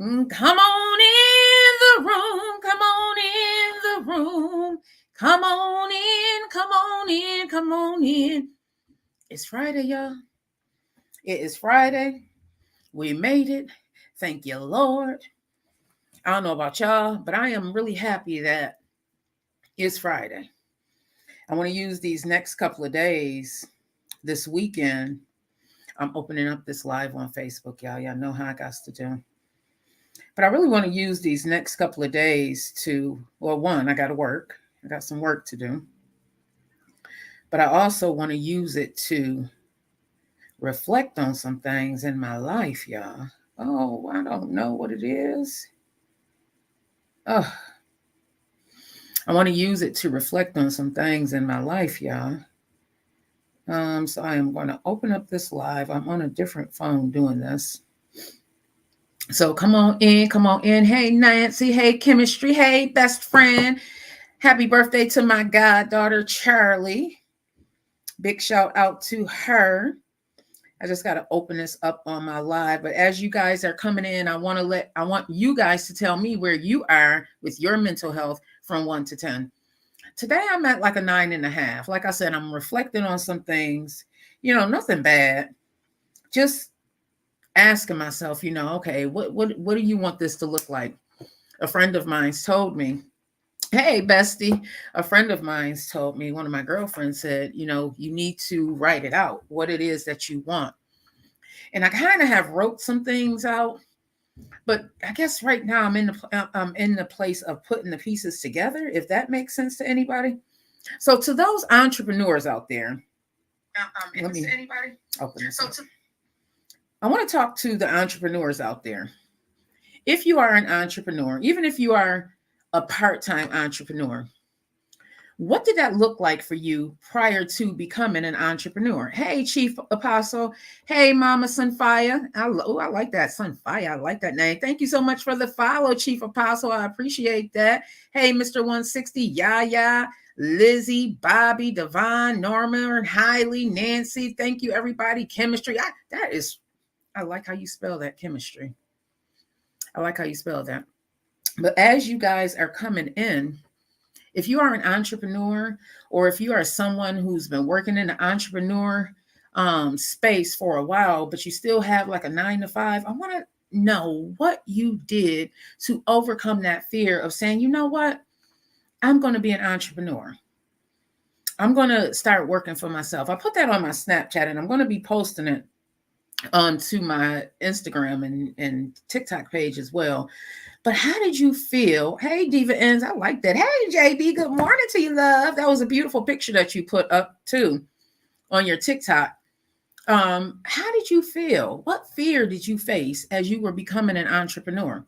Come on in the room. Come on in the room. Come on in. Come on in. Come on in. It's Friday, y'all. It is Friday. We made it. Thank you, Lord. I don't know about y'all, but I am really happy that it's Friday. I want to use these next couple of days, this weekend. I'm opening up this live on Facebook, y'all. Y'all know how I got to do. But I really want to use these next couple of days to, well, one, I got to work. I got some work to do. But I also want to use it to reflect on some things in my life, y'all. Oh, I don't know what it is. Oh, I want to use it to reflect on some things in my life, y'all. So I am going to open up this live. I'm on a different phone doing this. So come on in, come on in. Hey, Nancy. Hey, Chemistry. Hey, best friend. Happy birthday to my goddaughter, Charlie. Big shout out to her. I just got to open this up on my live. But as you guys are coming in, I want you guys to tell me where you are with your mental health from 1 to 10. Today I'm at like a 9.5. Like I said, I'm reflecting on some things, nothing bad. Just asking myself, okay, what do you want this to look like? A friend of mine's told me, hey, bestie, a friend of mine's told me, one of my girlfriends said, you need to write it out, what it is that you want. And I kind of have wrote some things out, but I guess right now I'm in the place of putting the pieces together, if that makes sense to anybody. So to those entrepreneurs out there, let me open this up. I want to talk to the entrepreneurs out there. If you are an entrepreneur, even if you are a part-time entrepreneur, what did that look like for you prior to becoming an entrepreneur? Hey, Chief Apostle. Hey, Mama Sunfire. I like that. Sunfire. I like that name. Thank you so much for the follow, Chief Apostle. I appreciate that. Hey, Mr. 160. Yaya, Lizzie, Bobby, Devon, Norma, Hiley, Nancy. Thank you, everybody. Chemistry. I like how you spell that, chemistry. I like how you spell that. But as you guys are coming in, if you are an entrepreneur, or if you are someone who's been working in the entrepreneur space for a while, but you still have like a 9 to 5, I want to know what you did to overcome that fear of saying, you know what, I'm going to be an entrepreneur. I'm going to start working for myself. I put that on my Snapchat, and I'm going to be posting it to my Instagram and TikTok page as well. But how did you feel? Hey, Diva Ends, I like that. Hey, JB, good morning to you, love. That was a beautiful picture that you put up too on your TikTok. How did you feel? What fear did you face as you were becoming an entrepreneur?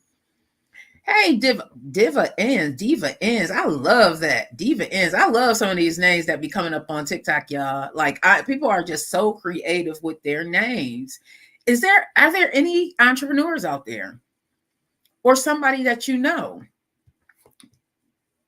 Hey, Diva Ends. I love that. Diva Ends. I love some of these names that be coming up on TikTok, y'all. Like, people are just so creative with their names. Are there any entrepreneurs out there? Or somebody that you know?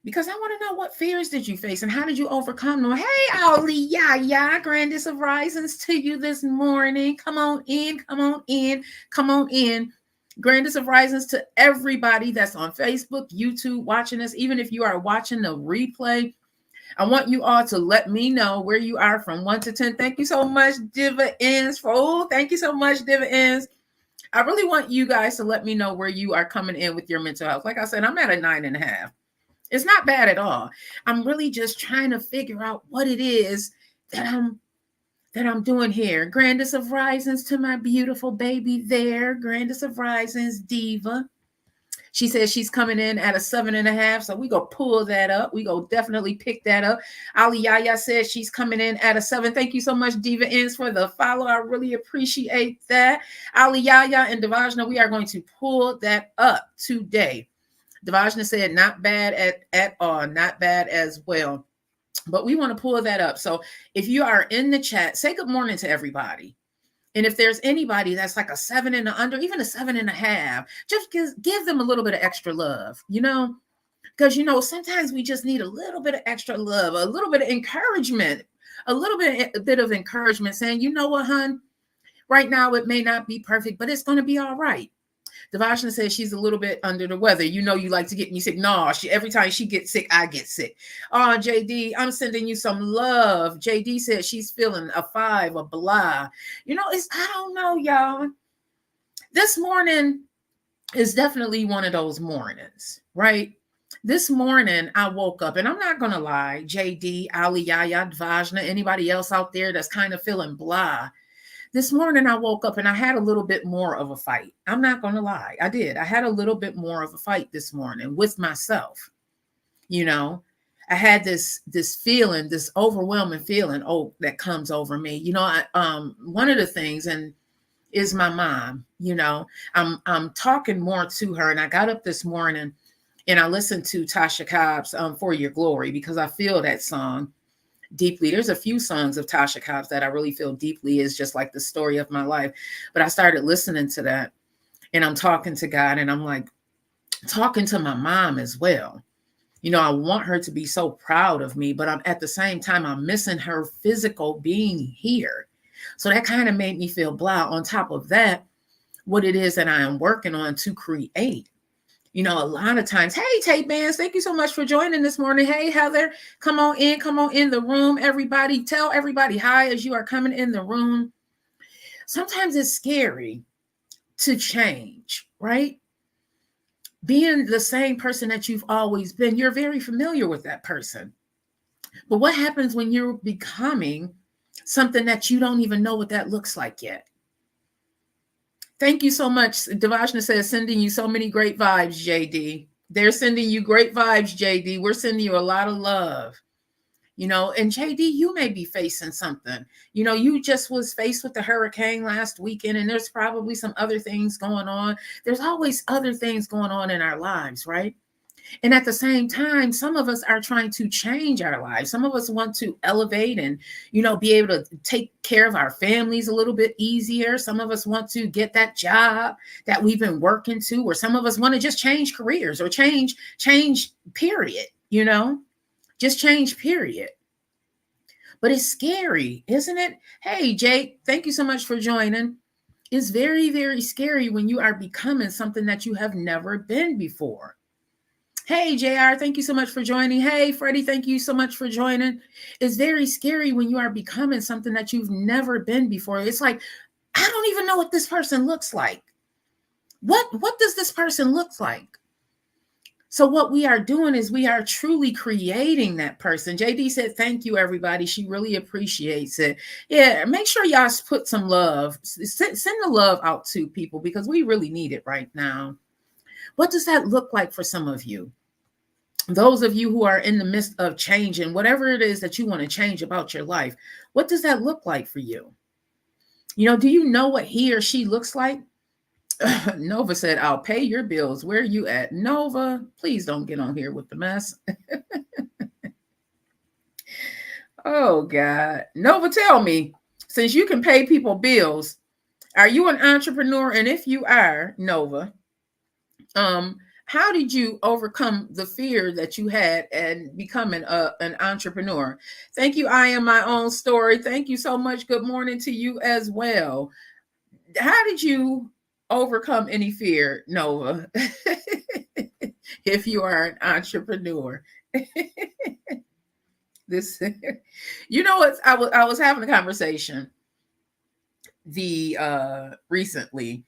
Because I want to know, what fears did you face and how did you overcome them? Hey, Ollie, yeah, grandest of risings to you this morning. Come on in, come on in, come on in. Grandest of risings to everybody that's on Facebook, YouTube, watching us. Even if you are watching the replay, I want you all to let me know where you are from 1 to 10. Thank you so much, Diva Ends. Thank you so much, Diva Ends. I really want you guys to let me know where you are coming in with your mental health. Like I said, I'm at a 9.5. It's not bad at all. I'm really just trying to figure out what it is that I'm doing here. Grandest of risings to my beautiful baby there. Grandest of risings, Diva. She says she's coming in at a 7.5. So we go pull that up. We go definitely pick that up. Ali Yaya says she's coming in at a 7. Thank you so much, Diva Ends, for the follow. I really appreciate that. Ali Yaya and Devajna, we are going to pull that up today. Devajna said not bad at all. Not bad as well. But we want to pull that up. So if you are in the chat, say good morning to everybody. And if there's anybody that's like a 7 and under, even a 7.5, just give them a little bit of extra love, because, sometimes we just need a little bit of extra love, a little bit of encouragement, a bit of encouragement saying, you know what, hon, right now it may not be perfect, but it's going to be all right. Devashna says she's a little bit under the weather. You know, you like to get me sick. No, every time she gets sick, I get sick. Oh, JD, I'm sending you some love. JD said she's feeling a 5, a blah. You know, I don't know, y'all. This morning is definitely one of those mornings, right? This morning I woke up, and I'm not gonna lie, JD, Ali, Yaya, Devashna, anybody else out there that's kind of feeling blah. This morning I woke up and I had a little bit more of a fight. I'm not going to lie. I did. I had a little bit more of a fight this morning with myself. You know, I had this feeling, this overwhelming feeling, that comes over me. You know, one of the things is my mom. You know, I'm talking more to her, and I got up this morning and I listened to Tasha Cobb's For Your Glory, because I feel that song deeply. There's a few songs of Tasha Cobb's that I really feel deeply is just like the story of my life. But I started listening to that, and I'm talking to God, and I'm like talking to my mom as well. You know, I want her to be so proud of me, but I'm at the same time, I'm missing her physical being here. So that kind of made me feel blah. On top of that, what it is that I am working on to create. You know, a lot of times, hey, Tate Bands, thank you so much for joining this morning. Hey, Heather, come on in the room. Everybody, tell everybody hi as you are coming in the room. Sometimes it's scary to change, right? Being the same person that you've always been, you're very familiar with that person. But what happens when you're becoming something that you don't even know what that looks like yet? Thank you so much. Devashna says, sending you so many great vibes, JD. They're sending you great vibes, JD. We're sending you a lot of love. You know, and JD, you may be facing something. You know, you just was faced with the hurricane last weekend, and there's probably some other things going on. There's always other things going on in our lives, right? And at the same time, some of us are trying to change our lives. Some of us want to elevate and, you know, be able to take care of our families a little bit easier. Some of us want to get that job that we've been working to, or some of us want to just change careers or change period, you know, just change period. But it's scary, isn't it? Hey, Jake, thank you so much for joining. It's very, very scary when you are becoming something that you have never been before. Hey, JR, thank you so much for joining. Hey, Freddie, thank you so much for joining. It's very scary when you are becoming something that you've never been before. It's like, I don't even know what this person looks like. What does this person look like? So what we are doing is we are truly creating that person. JD said, thank you, everybody. She really appreciates it. Yeah, make sure y'all put some love. Send the love out to people, because we really need it right now. What does that look like for some of you? Those of you who are in the midst of changing, whatever it is that you want to change about your life, what does that look like for you? You know, do you know what he or she looks like? Nova said, I'll pay your bills. Where are you at? Nova, please don't get on here with the mess. Oh, God. Nova, tell me, since you can pay people bills, are you an entrepreneur? And if you are, Nova, how did you overcome the fear that you had and becoming an entrepreneur? Thank you. I am my own story. Thank you so much. Good morning to you as well. How did you overcome any fear, Nova? If you are an entrepreneur. This, you know what? I was having a conversation recently.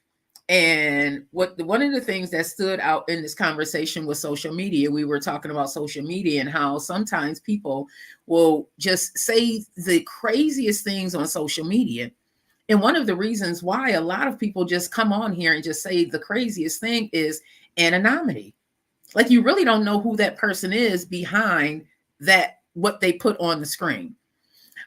And one of the things that stood out in this conversation was social media. We were talking about social media and how sometimes people will just say the craziest things on social media. And one of the reasons why a lot of people just come on here and just say the craziest thing is anonymity. Like, you really don't know who that person is behind that, what they put on the screen.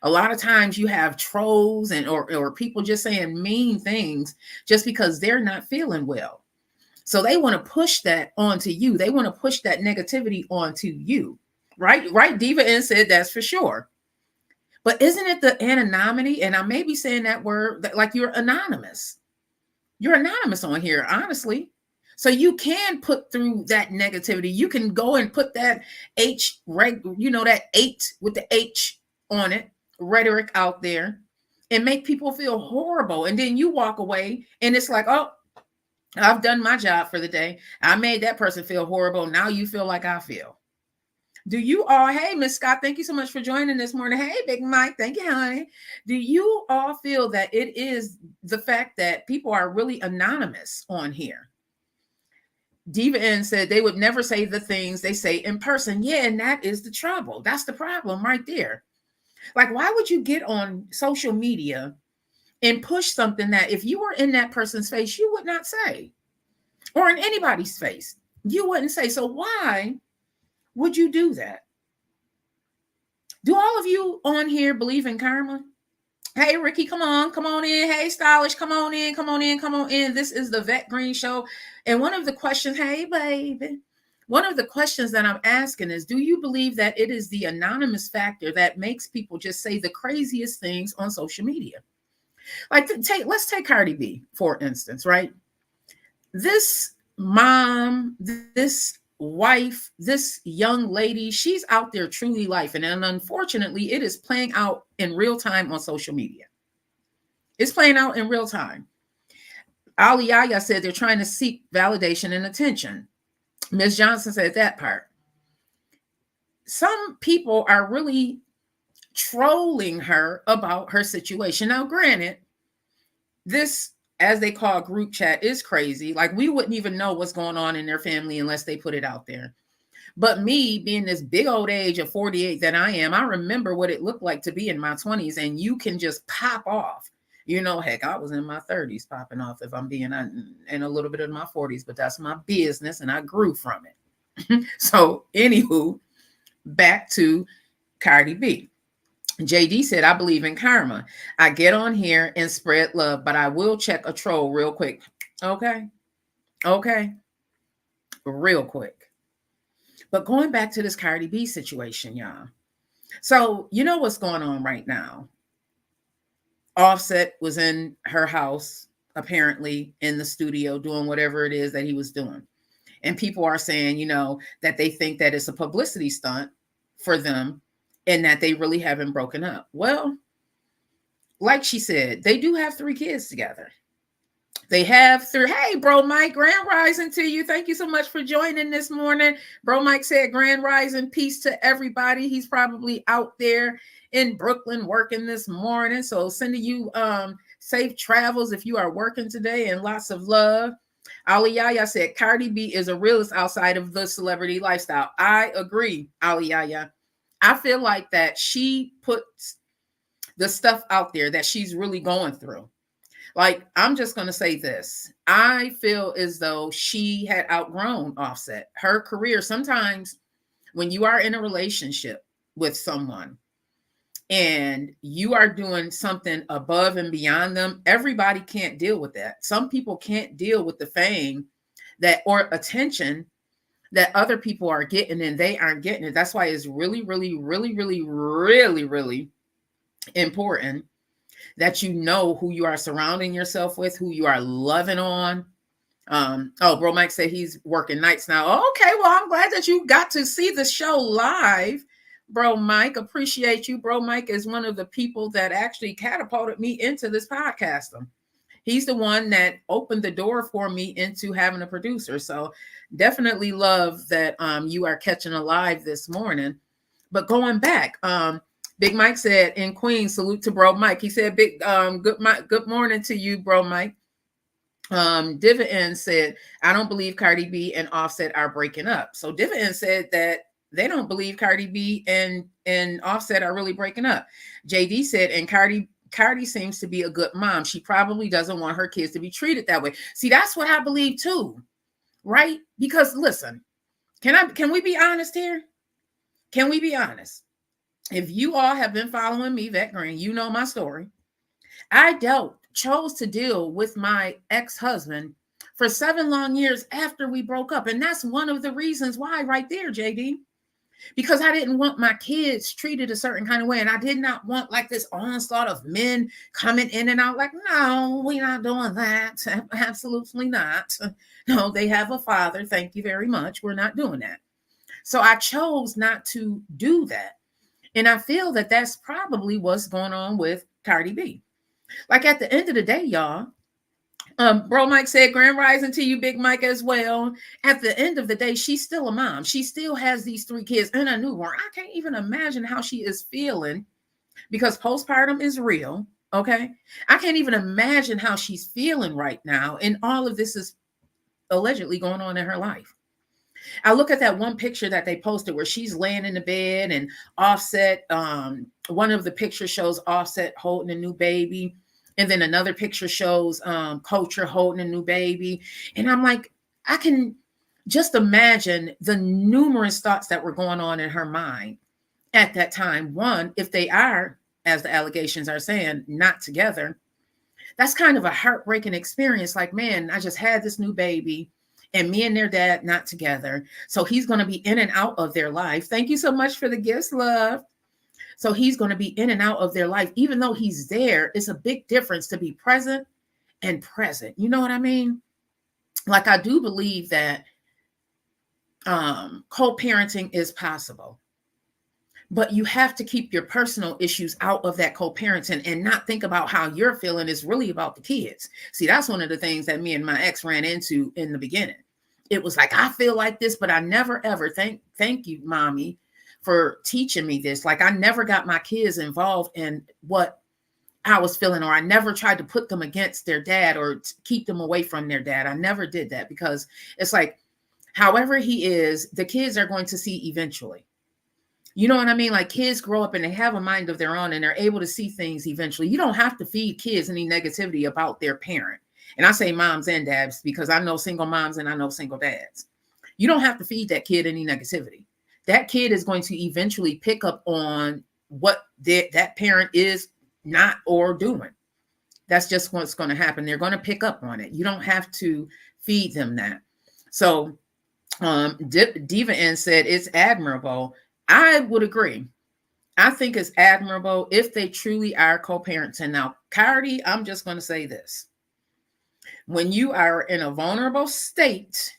A lot of times you have trolls or people just saying mean things just because they're not feeling well. So they want to push that onto you. They want to push that negativity onto you. Right? Right. Diva N said that's for sure. But isn't it the anonymity? And I may be saying that word that, like, you're anonymous. You're anonymous on here, honestly. So you can put through that negativity. You can go and put that that 8 with the H on it, rhetoric out there, and make people feel horrible. And then you walk away and it's like, oh, I've done my job for the day. I made that person feel horrible. Now you feel like I feel. Do you all, hey, Miss Scott, thank you so much for joining this morning. Hey, Big Mike, thank you, honey. Do you all feel that it is the fact that people are really anonymous on here? Diva N said they would never say the things they say in person. Yeah, and that is the trouble. That's the problem right there. Like, why would you get on social media and push something that if you were in that person's face, you would not say, or in anybody's face, you wouldn't say? So why would you do that? Do all of you on here believe in karma? Hey, Ricky, come on in. Hey, Stylish, come on in. This is the Vette Green Show. And one of the questions, hey, baby, one of the questions that I'm asking is, do you believe that it is the anonymous factor that makes people just say the craziest things on social media? Like, let's take Cardi B, for instance, right? This mom, this wife, this young lady, she's out there truly life. And unfortunately, it is playing out in real time on social media. It's playing out in real time. Ali Yaya said they're trying to seek validation and attention. Ms. Johnson said that part. Some people are really trolling her about her situation. Now, granted, this, as they call group chat, is crazy. Like, we wouldn't even know what's going on in their family unless they put it out there. But me being this big old age of 48 that I am, I remember what it looked like to be in my 20s, and you can just pop off. You know, heck, I was in my 30s popping off, if I'm being in a little bit of my 40s, but that's my business and I grew from it. So anywho, back to Cardi B. JD said, I believe in karma. I get on here and spread love, but I will check a troll real quick. Okay. Real quick. But going back to this Cardi B situation, y'all. So you know what's going on right now. Offset was in her house, apparently in the studio, doing whatever it is that he was doing. And people are saying, you know, that they think that it's a publicity stunt for them and that they really haven't broken up. Well, like she said, they do have 3 kids together. They have 3. Hey, Bro Mike, grand rising to you. Thank you so much for joining this morning. Bro Mike said grand rising, peace to everybody. He's probably out there in Brooklyn working this morning. So sending you safe travels if you are working today, and lots of love. Ali Yaya said Cardi B is a realist outside of the celebrity lifestyle. I agree, Ali Yaya. I feel like that she puts the stuff out there that she's really going through. Like, I'm just going to say this. I feel as though she had outgrown Offset. Her career, sometimes when you are in a relationship with someone and you are doing something above and beyond them, everybody can't deal with that. Some people can't deal with the fame that or attention that other people are getting and they aren't getting it. That's why it's really, really, really, really, really, really important that you know who you are surrounding yourself with, who you are loving on. Bro Mike said he's working nights now. Okay, well, I'm glad that you got to see the show live. Bro Mike, appreciate you. Bro Mike is one of the people that actually catapulted me into this podcasting. He's the one that opened the door for me into having a producer. So definitely love that you are catching a live this morning. But going back, Big Mike said in Queens, salute to Bro Mike. He said, good morning to you, Bro Mike. Diva N said, I don't believe Cardi B and Offset are breaking up. So Diva N said that they don't believe Cardi B and Offset are really breaking up. JD said, and Cardi seems to be a good mom. She probably doesn't want her kids to be treated that way. See, that's what I believe too, right? Because listen, can we be honest here? Can we be honest? If you all have been following me, Vette Green, you know my story. I chose to deal with my ex-husband for 7 long years after we broke up. And that's one of the reasons why right there, JD. Because I didn't want my kids treated a certain kind of way. And I did not want like this onslaught of men coming in and out like, no, we're not doing that. Absolutely not. No, they have a father. Thank you very much. We're not doing that. So I chose not to do that. And I feel that that's probably what's going on with Cardi B. Like at the end of the day, y'all, Bro Mike said, Grand Rising to you, Big Mike, as well. At the end of the day, she's still a mom. She still has these 3 kids and a newborn. I can't even imagine how she is feeling because postpartum is real. Okay. I can't even imagine how she's feeling right now. And all of this is allegedly going on in her life. I look at that one picture that they posted where she's laying in the bed and Offset. One of the pictures shows Offset holding a new baby. And then another picture shows Culture holding a new baby. And I'm like, I can just imagine the numerous thoughts that were going on in her mind at that time. One, if they are, as the allegations are saying, not together, that's kind of a heartbreaking experience. Like, man, I just had this new baby and me and their dad not together. So he's going to be in and out of their life. Thank you so much for the gifts, love. So he's going to be in and out of their life. Even though he's there, it's a big difference to be present and present. You know what I mean? Like, I do believe that co-parenting is possible. But you have to keep your personal issues out of that co-parenting and not think about how you're feeling. It's really about the kids. See, that's one of the things that me and my ex ran into in the beginning. It was like, I feel like this, but I never ever thank you, mommy, for teaching me this. Like, I never got my kids involved in what I was feeling, or I never tried to put them against their dad or keep them away from their dad. I never did that because it's like, however he is, the kids are going to see eventually. You know what I mean? Like, kids grow up and they have a mind of their own and they're able to see things eventually. You don't have to feed kids any negativity about their parent. And I say moms and dads because I know single moms and I know single dads. You don't have to feed that kid any negativity. That kid is going to eventually pick up on what that parent is not or doing. That's just what's going to happen. They're going to pick up on it. You don't have to feed them that. So Diva N said it's admirable. I would agree. I think it's admirable if they truly are co-parents. And now, Cardi, I'm just going to say this. When you are in a vulnerable state,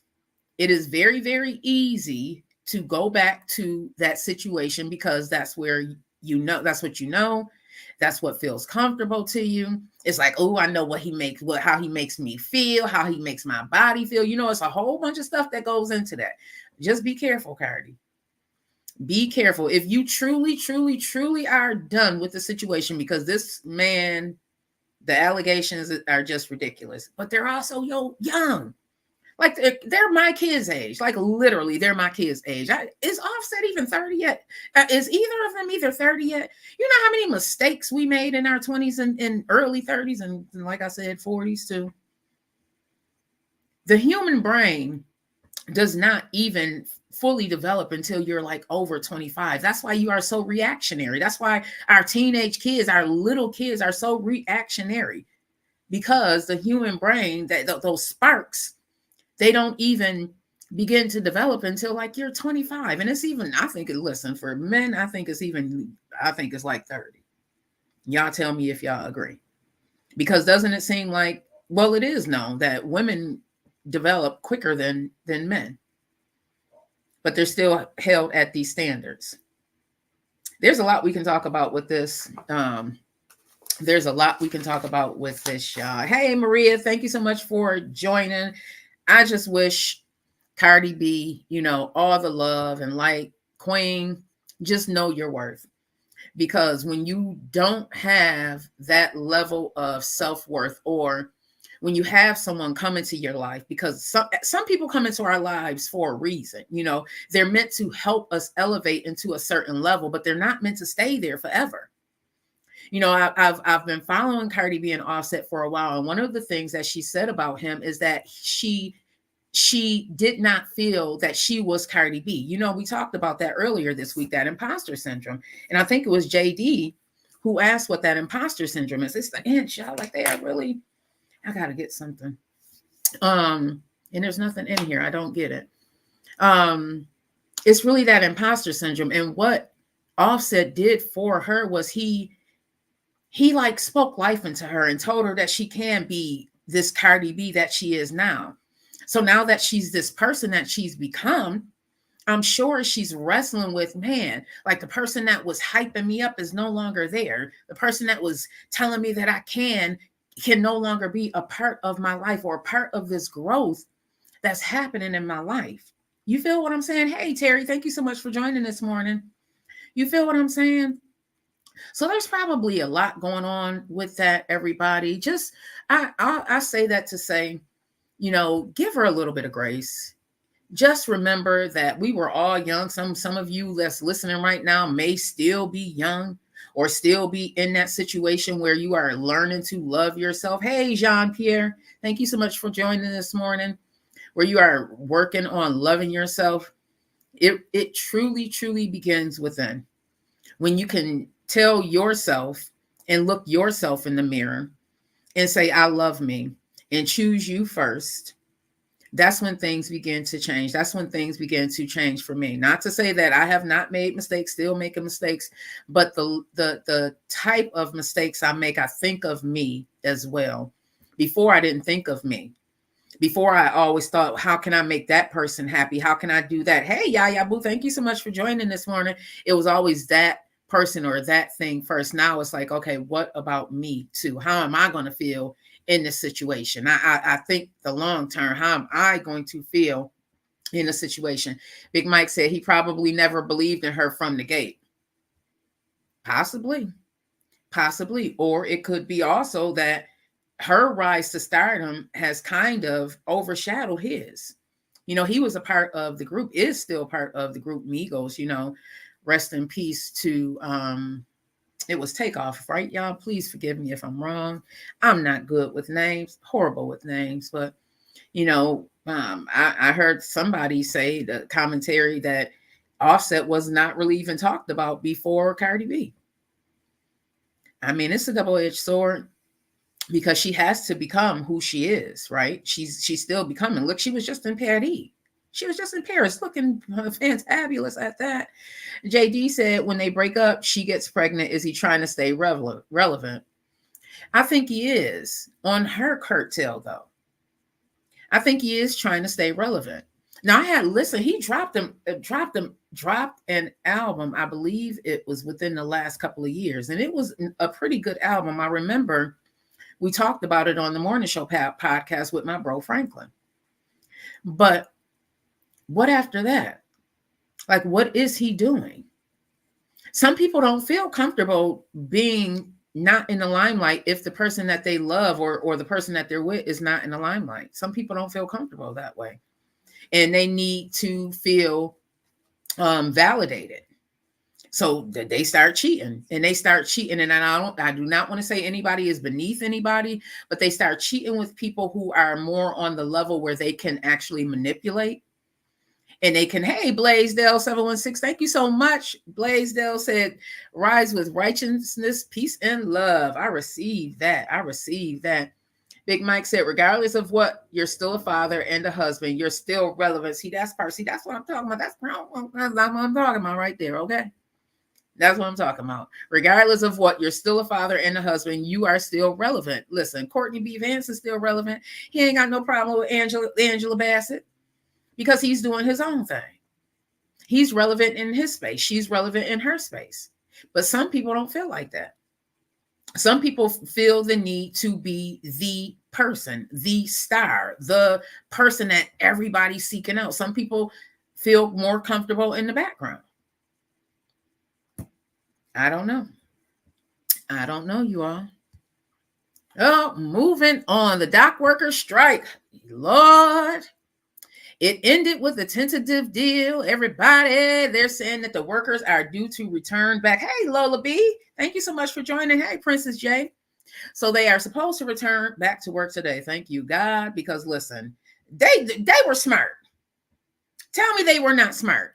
it is very, very easy to go back to that situation because that's where you know, that's what you know. That's what feels comfortable to you. It's like, oh, I know what he makes, how he makes me feel, how he makes my body feel. You know, it's a whole bunch of stuff that goes into that. Just be careful, Cardi. Be careful. If you truly, truly, truly are done with the situation, because this man, the allegations are just ridiculous, but they're also young. Like, they're my kids' age. Like, literally, they're my kids' age. Is Offset even 30 yet? Is either of them either 30 yet? You know how many mistakes we made in our 20s and early 30s and, like I said, 40s too? The human brain does not even fully develop until you're like over 25. That's why you are so reactionary. That's why our teenage kids, our little kids are so reactionary, because the human brain, those sparks, they don't even begin to develop until like you're 25. And it's even, I think, listen, for men, I think it's like 30. Y'all tell me if y'all agree. Because doesn't it seem like, well, it is known that women develop quicker than men, but they're still held at these standards. There's a lot we can talk about with this. Y'all. Hey, Maria, thank you so much for joining. I just wish Cardi B, all the love and light. Queen, just know your worth. Because when you don't have that level of self-worth, or when you have someone come into your life, because some people come into our lives for a reason, they're meant to help us elevate into a certain level, but they're not meant to stay there forever. I've been following Cardi B and Offset for a while, and one of the things that she said about him is that she did not feel that she was Cardi B. We talked about that earlier this week, that imposter syndrome, and I think it was JD who asked what that imposter syndrome is. It's the inch, y'all. Like, they are really. I gotta get something. And there's nothing in here. I don't get it. It's really that imposter syndrome. And what Offset did for her was he like spoke life into her and told her that she can be this Cardi B that she is now. So now that she's this person that she's become, I'm sure she's wrestling with, man, like, the person that was hyping me up is no longer there. The person that was telling me that I can can no longer be a part of my life or a part of this growth that's happening in my life. You feel what I'm saying? Hey, Terry, thank you so much for joining this morning. You feel what I'm saying? So there's probably a lot going on with that, everybody. Just I say that to say, give her a little bit of grace. Just remember that we were all young. Some of you that's listening right now may still be young or still be in that situation where you are learning to love yourself. Hey, Jean-Pierre, thank you so much for joining this morning, where you are working on loving yourself. It truly, truly begins within. When you can tell yourself and look yourself in the mirror and say, I love me, and choose you first, that's when things begin to change. That's when things begin to change for me. Not to say that I have not made mistakes, still making mistakes, but the type of mistakes I make, I think of me as well. Before, I didn't think of me. Before, I always thought, how can I make that person happy? How can I do that? Hey, Yaya Boo, thank you so much for joining this morning. It was always that person or that thing first. Now it's like, okay, what about me too? How am I going to feel in this situation? I think the long term, how am I going to feel in a situation? Big Mike said he probably never believed in her from the gate. Possibly. Or it could be also that her rise to stardom has kind of overshadowed his. He was a part of the group, is still part of the group Migos, rest in peace to it was Takeoff, right, y'all? Please forgive me if I'm wrong. I'm not good with names, horrible with names, but I heard somebody say the commentary that Offset was not really even talked about before Cardi B. I mean, it's a double-edged sword, because she has to become who she is, right? She's still becoming. Look, she was just in Paris. She was just in Paris, looking fantabulous at that. JD said when they break up, she gets pregnant. Is he trying to stay relevant? I think he is. On her curtail, though. I think he is trying to stay relevant. Now, he dropped an album. I believe it was within the last couple of years, and it was a pretty good album. I remember we talked about it on the Morning Show podcast with my bro Franklin. But what after that? Like, what is he doing? Some people don't feel comfortable being not in the limelight if the person that they love or the person that they're with is not in the limelight. Some people don't feel comfortable that way. And they need to feel validated. So they start cheating, and And I do not want to say anybody is beneath anybody, but they start cheating with people who are more on the level where they can actually manipulate. And they can, hey, Blaisdell 716, thank you so much. Blaisdell said, rise with righteousness, peace, and love. I receive that. Big Mike said, regardless of what, you're still a father and a husband. You're still relevant. See, that's what I'm talking about. That's what I'm talking about right there, okay? That's what I'm talking about. Regardless of what, you're still a father and a husband. You are still relevant. Listen, Courtney B. Vance is still relevant. He ain't got no problem with Angela Bassett, because he's doing his own thing. He's relevant in his space. She's relevant in her space. But some people don't feel like that. Some people feel the need to be the person, the star, the person that everybody's seeking out. Some people feel more comfortable in the background. I don't know, you all. Oh, moving on. The dock workers strike. Lord. It ended with a tentative deal. Everybody, they're saying that the workers are due to return back. Hey, Lola B, thank you so much for joining. Hey, Princess J. So they are supposed to return back to work today. Thank you, God, because listen, they were smart. Tell me they were not smart.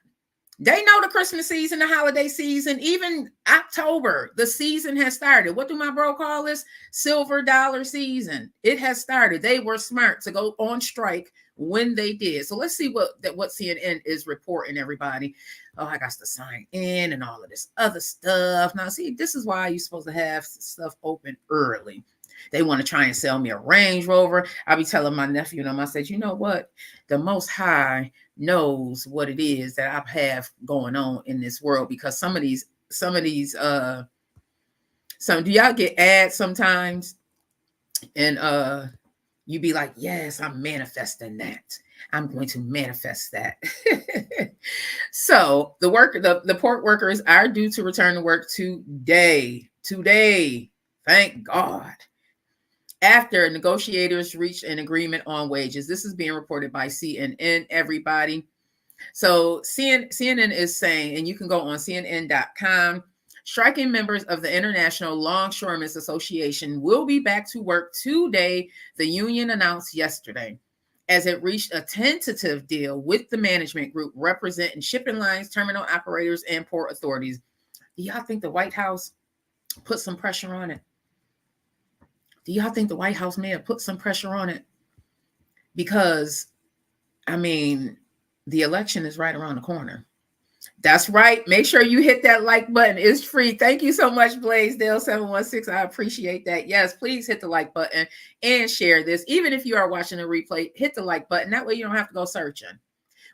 They know the Christmas season, the holiday season, even October, the season has started. What do my bro call this? Silver dollar season. It has started. They were smart to go on strike when they did. So let's see what CNN is reporting, everybody. Oh, I got to sign in and all of this other stuff. Now, see, this is why you're supposed to have stuff open early. They want to try and sell me a Range Rover. I'll be telling my nephew and I said, you know what? The Most High knows what it is that I have going on in this world, because some of these do y'all get ads sometimes? And you be like, yes, I'm manifesting that. I'm going to manifest that. So the port workers are due to return to work today. Today. Thank God. After negotiators reached an agreement on wages. This is being reported by CNN, everybody. So CNN is saying, and you can go on CNN.com, striking members of the International Longshoremen's Association will be back to work today, the union announced yesterday, as it reached a tentative deal with the management group representing shipping lines, terminal operators, and port authorities. Do y'all think the White House put some pressure on it? Do y'all think the White House may have put some pressure on it? Because, I mean, the election is right around the corner. That's right. Make sure you hit that like button. It's free. Thank you so much, Blaisdell716. I appreciate that. Yes, please hit the like button and share this. Even if you are watching a replay, hit the like button. That way you don't have to go searching.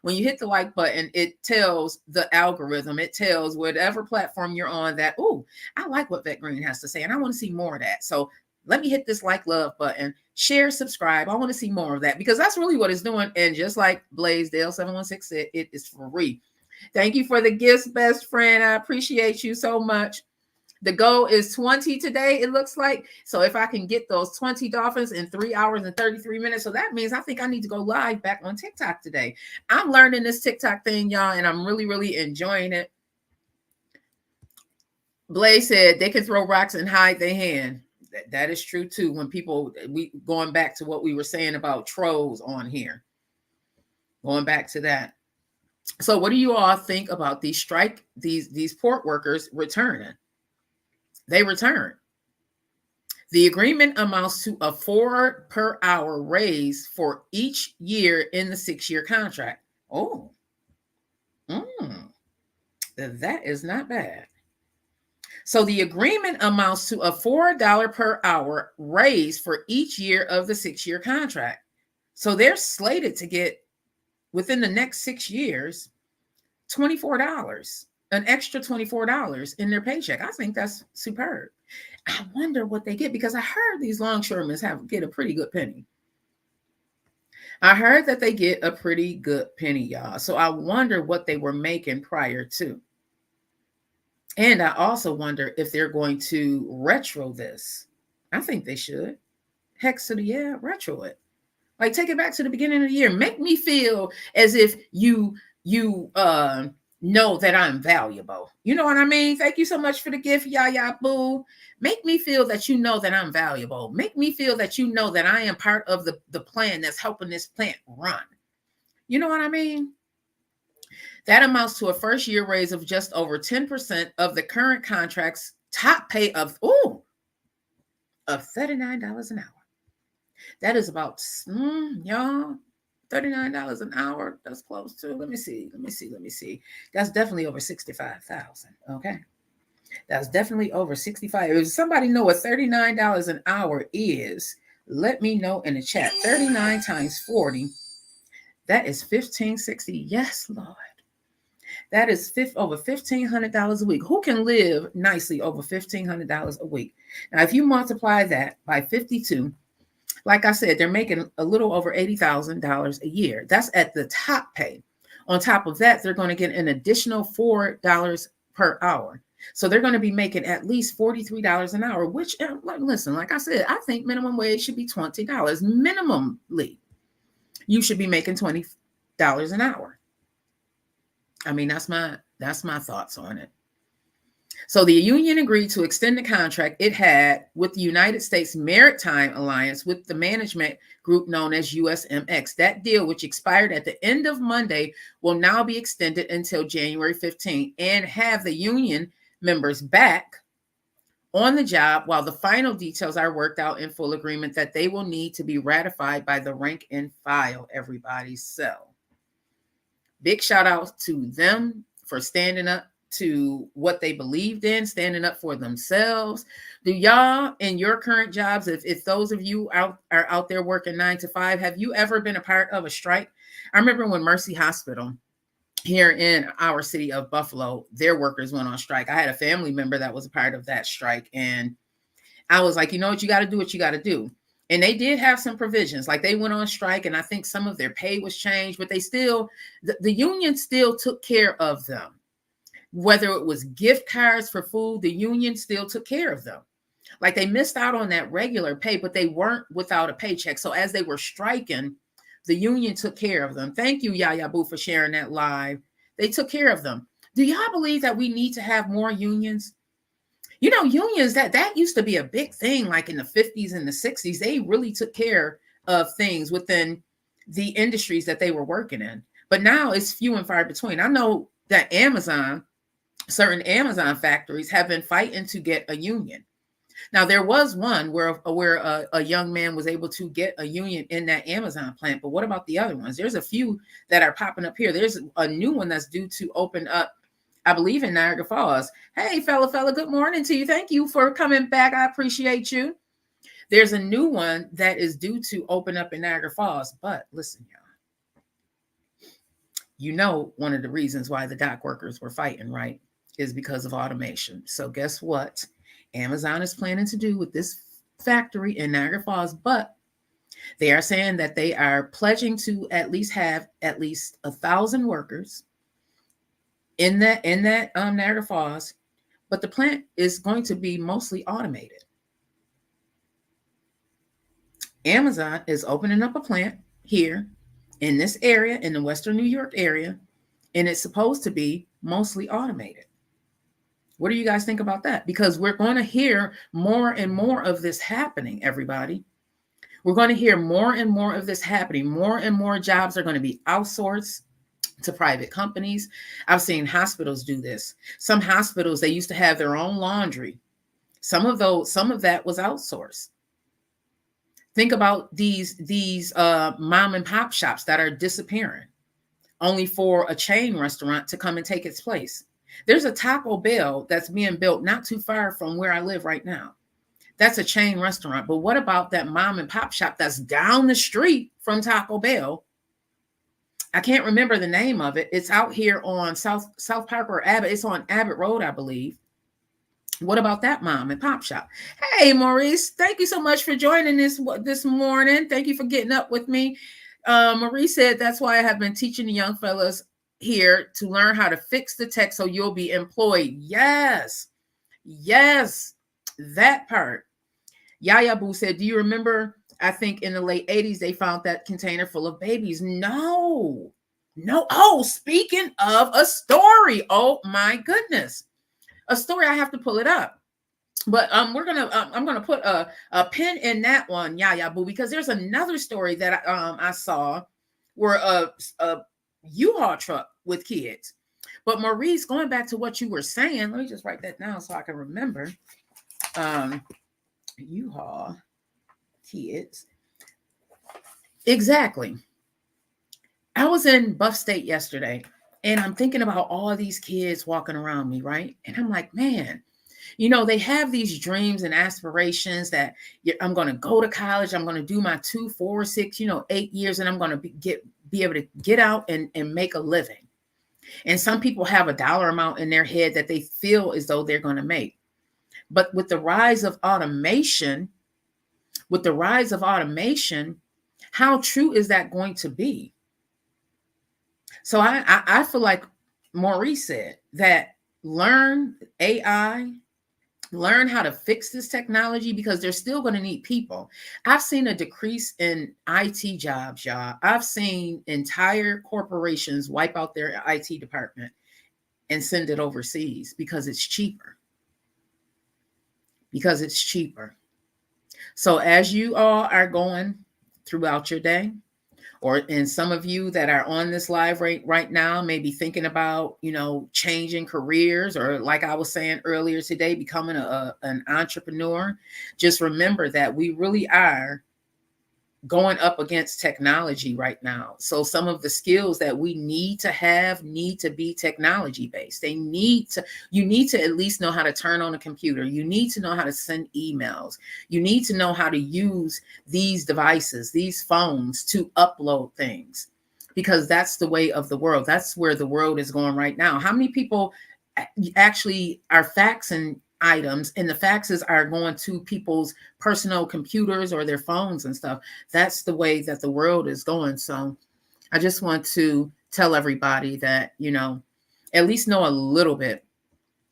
When you hit the like button, it tells the algorithm, it tells whatever platform you're on that, oh, I like what Vette Green has to say, and I want to see more of that. So let me hit this like, love button, share, subscribe. I want to see more of that because that's really what it's doing. And just like Blaisdell716 said, it is free. Thank you for the gifts, best friend. I appreciate you so much. The goal is 20 today, it looks like. So if I can get those 20 dolphins in 3 hours and 33 minutes, so that means I think I need to go live back on TikTok today. I'm learning this TikTok thing, y'all, and I'm really, really enjoying it. Blaze said they can throw rocks and hide their hand. That is true too. When people, we going back to what we were saying about trolls on here. Going back to that. So what do you all think about these port workers returning? They return. The agreement amounts to a $4 per hour raise for each year in the 6-year contract. Oh, that is not bad. So the agreement amounts to a $4 per hour raise for each year of the 6-year contract. So they're slated to get, within the next 6 years, $24, an extra $24 in their paycheck. I think that's superb. I wonder what they get, because I heard these longshoremen get a pretty good penny. I heard that they get a pretty good penny, y'all. So I wonder what they were making prior to. And I also wonder if they're going to retro this. I think they should. Heck to the yeah, retro it. Like, take it back to the beginning of the year. Make me feel as if you know that I'm valuable. You know what I mean? Thank you so much for the gift, Yaya Boo. Make me feel that you know that I'm valuable. Make me feel that you know that I am part of the plan that's helping this plant run. You know what I mean? That amounts to a first-year raise of just over 10% of the current contract's top pay of $39 an hour. That is about, y'all, $39 an hour. That's close to, let me see. That's definitely over 65,000. Okay. That's definitely over 65. If somebody know what $39 an hour is, let me know in the chat. 39 times 40, that is $1,560. Yes, Lord. That is over $1,500 a week. Who can live nicely over $1,500 a week? Now, if you multiply that by 52, like I said, they're making a little over $80,000 a year. That's at the top pay. On top of that, they're going to get an additional $4 per hour. So they're going to be making at least $43 an hour, which, listen, like I said, I think minimum wage should be $20. Minimally, you should be making $20 an hour. I mean, that's my thoughts on it. So the union agreed to extend the contract it had with the United States Maritime Alliance with the management group known as USMX. That deal, which expired at the end of Monday, will now be extended until January 15 and have the union members back on the job while the final details are worked out in full agreement that they will need to be ratified by the rank and file, everybody. So big shout out to them for standing up to what they believed in, standing up for themselves. Do y'all in your current jobs, if those of you are out there working 9 to 5, have you ever been a part of a strike? I remember when Mercy Hospital here in our city of Buffalo, their workers went on strike. I had a family member that was a part of that strike. And I was like, you know what, you got to do what you got to do. And they did have some provisions, like they went on strike, and I think some of their pay was changed, but they still, the union still took care of them. Whether it was gift cards for food, the union still took care of them. Like they missed out on that regular pay, but they weren't without a paycheck. So as they were striking, the union took care of them. Thank you, Yaya Boo, for sharing that live. They took care of them. Do y'all believe that we need to have more unions? You know, unions, that used to be a big thing, like in the 50s and the 60s. They really took care of things within the industries that they were working in. But now it's few and far between. I know that certain Amazon factories have been fighting to get a union. Now, there was one where a young man was able to get a union in that Amazon plant. But what about the other ones? There's a few that are popping up here. There's a new one that's due to open up, I believe, in Niagara Falls. Hey, fella, good morning to you. Thank you for coming back. I appreciate you. There's a new one that is due to open up in Niagara Falls. But listen, y'all, you know, one of the reasons why the dock workers were fighting, right, is because of automation. So guess what? Amazon is planning to do with this factory in Niagara Falls, but they are saying that they are pledging to at least have at least 1,000 workers in that Niagara Falls, but the plant is going to be mostly automated. Amazon is opening up a plant here in this area, in the Western New York area, and it's supposed to be mostly automated. What do you guys think about that? Because we're going to hear more and more of this happening, everybody. We're going to hear more and more of this happening. More and more jobs are going to be outsourced to private companies. I've seen hospitals do this. Some hospitals, they used to have their own laundry. Some of that was outsourced. Think about these mom and pop shops that are disappearing, only for a chain restaurant to come and take its place. There's a Taco Bell that's being built not too far from where I live right now. That's a chain restaurant. But what about that mom and pop shop that's down the street from Taco Bell? I can't remember the name of it. It's out here on South Park or Abbott. It's on Abbott Road, I believe. What about that mom and pop shop? Hey, Maurice, thank you so much for joining this morning. Thank you for getting up with me. Maurice said, that's why I have been teaching the young fellas here to learn how to fix the tech so you'll be employed. Yes, that part. Yaya Boo said, do you remember, I think in the late 80s, they found that container full of babies? No. Oh, speaking of a story. Oh my goodness. A story, I have to pull it up. But I'm gonna put a pin in that one, Yaya Boo, because there's another story that I saw where a U-Haul truck with kids. But Maurice, going back to what you were saying, let me just write that down so I can remember. U-Haul kids. Exactly. I was in Buff State yesterday, and I'm thinking about all these kids walking around me, right? And I'm like, man, you know, they have these dreams and aspirations that I'm going to go to college. I'm going to do my 2, 4, 6, 8 years, and I'm going to be able to get out and make a living. And some people have a dollar amount in their head that they feel as though they're going to make. But with the rise of automation, how true is that going to be? So I feel like Maurice said that learn AI, learn how to fix this technology, because they're still going to need people. I've seen a decrease in IT jobs, y'all. I've seen entire corporations wipe out their IT department and send it overseas because it's cheaper. So as you all are going throughout your day, and some of you that are on this live right now may be thinking about, changing careers, or like I was saying earlier today, becoming an entrepreneur. Just remember that we really are going up against technology right now. So some of the skills that we need to be technology based. You need to at least know how to turn on a computer. You need to know how to send emails. You need to know how to use these devices, these phones, to upload things, because that's the way of the world. That's where the world is going right now. How many people actually are faxing items, and the faxes are going to people's personal computers or their phones and stuff. That's the way that the world is going. So I just want to tell everybody that, at least know a little bit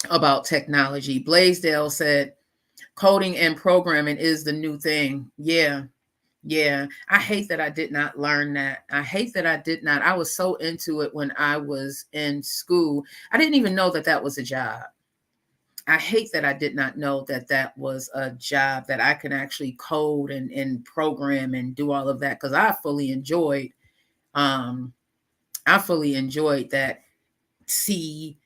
about technology. Blaisdell said coding and programming is the new thing. Yeah. Yeah. I hate that I did not learn that. I hate that I did not. I was so into it when I was in school. I didn't even know that that was a job. I hate that I did not know that that was a job, that I can actually code and program and do all of that, because I fully enjoyed that C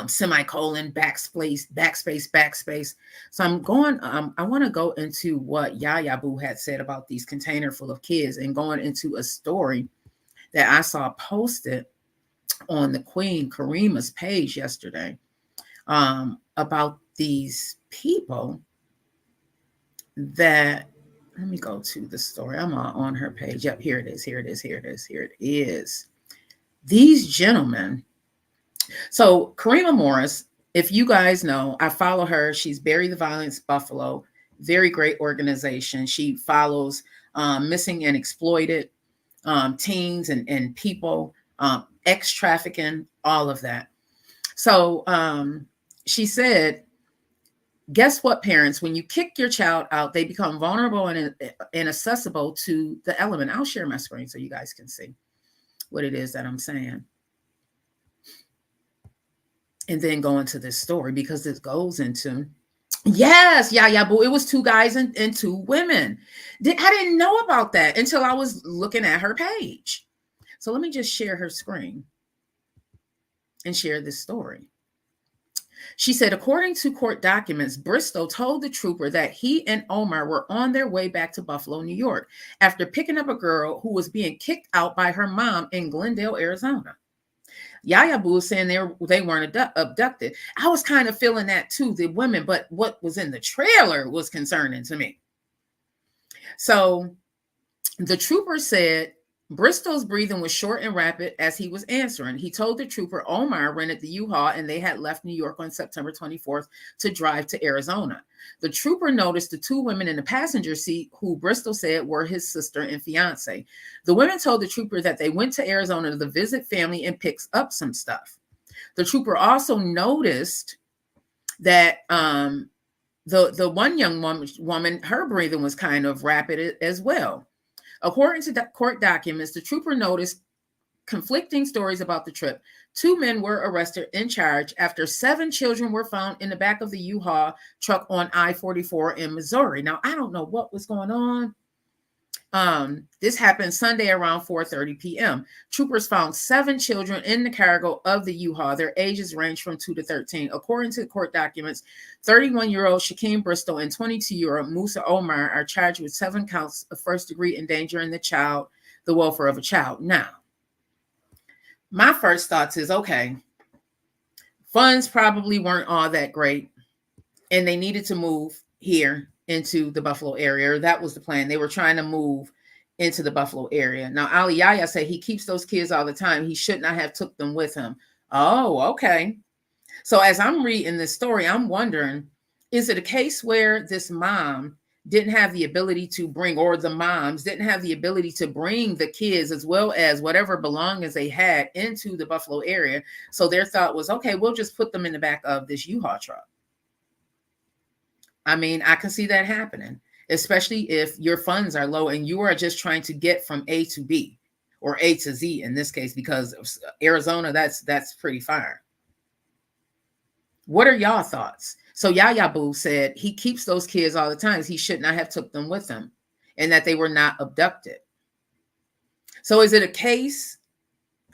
semicolon backspace. So I'm going, I want to go into what Yaya Boo had said about these container full of kids, and going into a story that I saw posted on the Queen Karima's page yesterday, about these people that, let me go to the story. I'm on her page. Yep, here it is. These gentlemen. So Karima Morris, if you guys know, I follow her. She's Bury the Violence Buffalo. Very great organization. She follows missing and exploited teens and people, ex-trafficking, all of that. So she said, guess what, parents? When you kick your child out, they become vulnerable and inaccessible to the element. I'll share my screen so you guys can see what it is that I'm saying. And then go into this story, because this goes into, yes, yeah, boo. It was 2 guys and 2 women. I didn't know about that until I was looking at her page. So let me just share her screen and share this story. She said, according to court documents, Bristow told the trooper that he and Omar were on their way back to Buffalo, New York, after picking up a girl who was being kicked out by her mom in Glendale, Arizona. Yaya Boo was saying they weren't abducted. I was kind of feeling that too, the women, but what was in the trailer was concerning to me. So the trooper said Bristow's breathing was short and rapid as he was answering. He told the trooper Omar rented the U-Haul and they had left New York on September 24th to drive to Arizona. The trooper noticed the 2 women in the passenger seat, who Bristow said were his sister and fiance. The women told the trooper that they went to Arizona to visit family and pick up some stuff. The trooper also noticed that the one young woman, her breathing was kind of rapid as well. According to court documents, the trooper noticed conflicting stories about the trip. 2 men were arrested and charged after 7 children were found in the back of the U-Haul truck on I-44 in Missouri. Now, I don't know what was going on. This happened Sunday around 4:30 p.m. Troopers found 7 children in the cargo of the U-Haul. Their ages range from 2 to 13. According to the court documents, 31-year-old Shaquem Bristow and 22-year-old Musa Omar are charged with 7 counts of first-degree endangering the welfare of a child. Now, my first thoughts is, okay, funds probably weren't all that great, and they needed to move here into the Buffalo area. That was the plan. They were trying to move into the Buffalo area. Now, Ali Yaya said he keeps those kids all the time. He should not have took them with him. Oh, okay. So as I'm reading this story, I'm wondering, is it a case where this mom didn't have the ability to bring, or the moms didn't have the ability to bring the kids as well as whatever belongings they had into the Buffalo area? So their thought was, okay, we'll just put them in the back of this U-Haul truck. I mean, I can see that happening, especially if your funds are low and you are just trying to get from A to B, or A to Z in this case, because of Arizona, that's pretty far. What are y'all thoughts? So Yaya Boo said he keeps those kids all the time. He should not have took them with him, and that they were not abducted. So is it a case,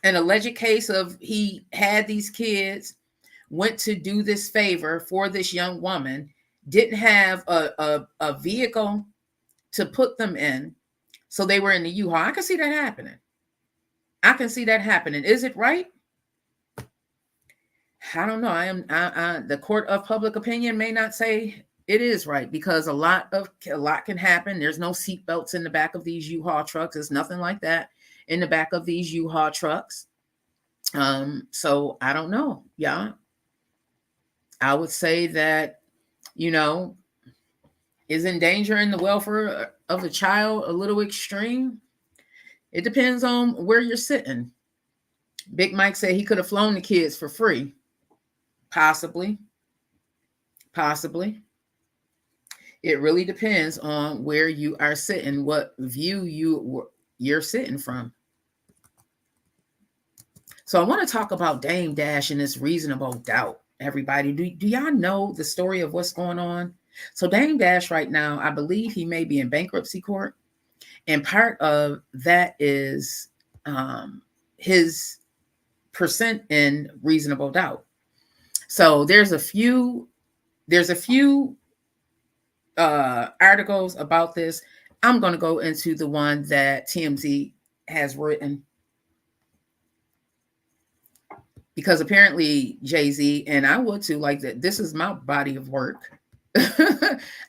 an alleged case of he had these kids, went to do this favor for this young woman, didn't have a vehicle to put them in, so they were in the U-Haul? I can see that happening. Is it right? I don't know. The court of public opinion may not say it is right, because a lot can happen. There's no seatbelts in the back of these U-Haul trucks. There's nothing like that in the back of these U-Haul trucks. So I don't know. Yeah. I would say that You know, is endangering the welfare of the child a little extreme? It depends on where you're sitting. Big Mike said he could have flown the kids for free. Possibly. Possibly. It really depends on where you are sitting, what view you're sitting from. So I want to talk about Dame Dash and this reasonable doubt. Everybody, do y'all know the story of what's going on? So Dame Dash right now, I believe he may be in bankruptcy court. And part of that is his percent in reasonable doubt. So there's a few articles about this. I'm going to go into the one that TMZ has written, because apparently Jay-Z, and I would too, like that, this is my body of work.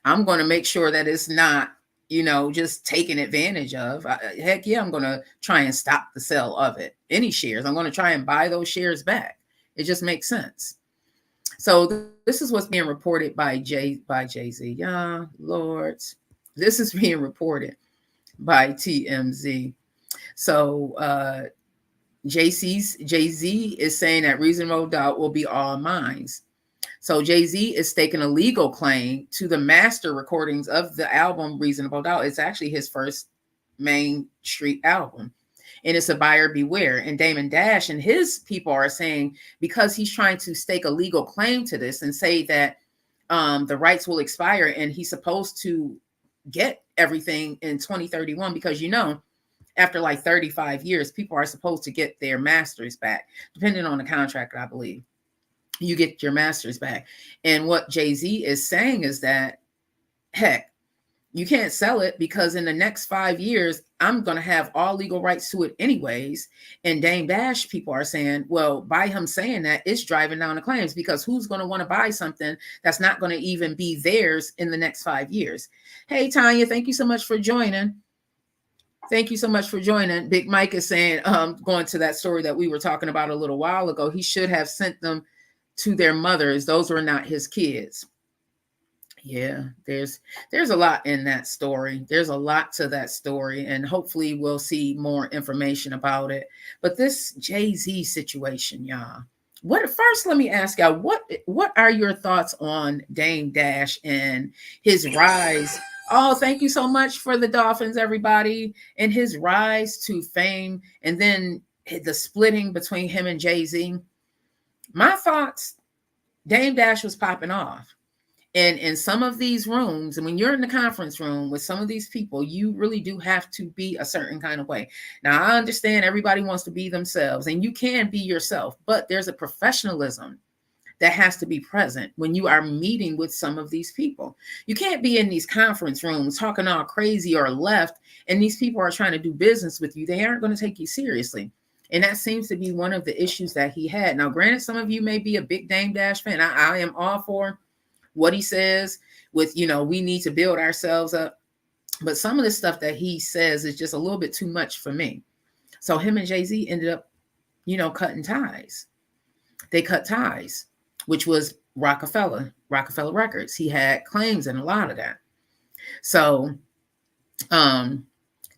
I'm going to make sure that it's not, just taken advantage of. Heck yeah, I'm going to try and stop the sale of it. Any shares, I'm going to try and buy those shares back. It just makes sense. So this is what's being reported by Jay-Z. Yeah, Lord. This is being reported by TMZ. So Jay-Z is saying that reasonable doubt will be all mines. So Jay-Z is staking a legal claim to the master recordings of the album Reasonable Doubt. It's actually his first Main Street album. And it's a buyer beware. And Damon Dash and his people are saying, because he's trying to stake a legal claim to this and say that the rights will expire and he's supposed to get everything in 2031, because after like 35 years, people are supposed to get their masters back, depending on the contract, I believe. You get your masters back. And what Jay-Z is saying is that, heck, you can't sell it because in the next 5 years, I'm going to have all legal rights to it anyways. And Dame Dash people are saying, well, by him saying that, it's driving down the claims, because who's going to want to buy something that's not going to even be theirs in the next 5 years? Hey, Tanya, thank you so much for joining. Thank you so much for joining. Big Mike is saying, going to that story that we were talking about a little while ago, he should have sent them to their mothers. Those were not his kids. Yeah, there's a lot in that story. There's a lot to that story, and hopefully we'll see more information about it. But this Jay-Z situation, y'all. First, let me ask y'all, what are your thoughts on Dame Dash and his rise? Oh, thank you so much for the Dolphins, everybody, and his rise to fame, and then the splitting between him and Jay-Z. My thoughts, Dame Dash was popping off. And in some of these rooms, and when you're in the conference room with some of these people, you really do have to be a certain kind of way. Now, I understand everybody wants to be themselves, and you can be yourself, but there's a professionalism that has to be present when you are meeting with some of these people. You can't be in these conference rooms talking all crazy or left, and these people are trying to do business with you. They aren't going to take you seriously. And that seems to be one of the issues that he had. Now, granted, some of you may be a big Dame Dash fan. I am all for what he says with, we need to build ourselves up. But some of the stuff that he says is just a little bit too much for me. So him and Jay-Z ended up, cutting ties. They cut ties, which was Rockefeller Records. He had claims in a lot of that. So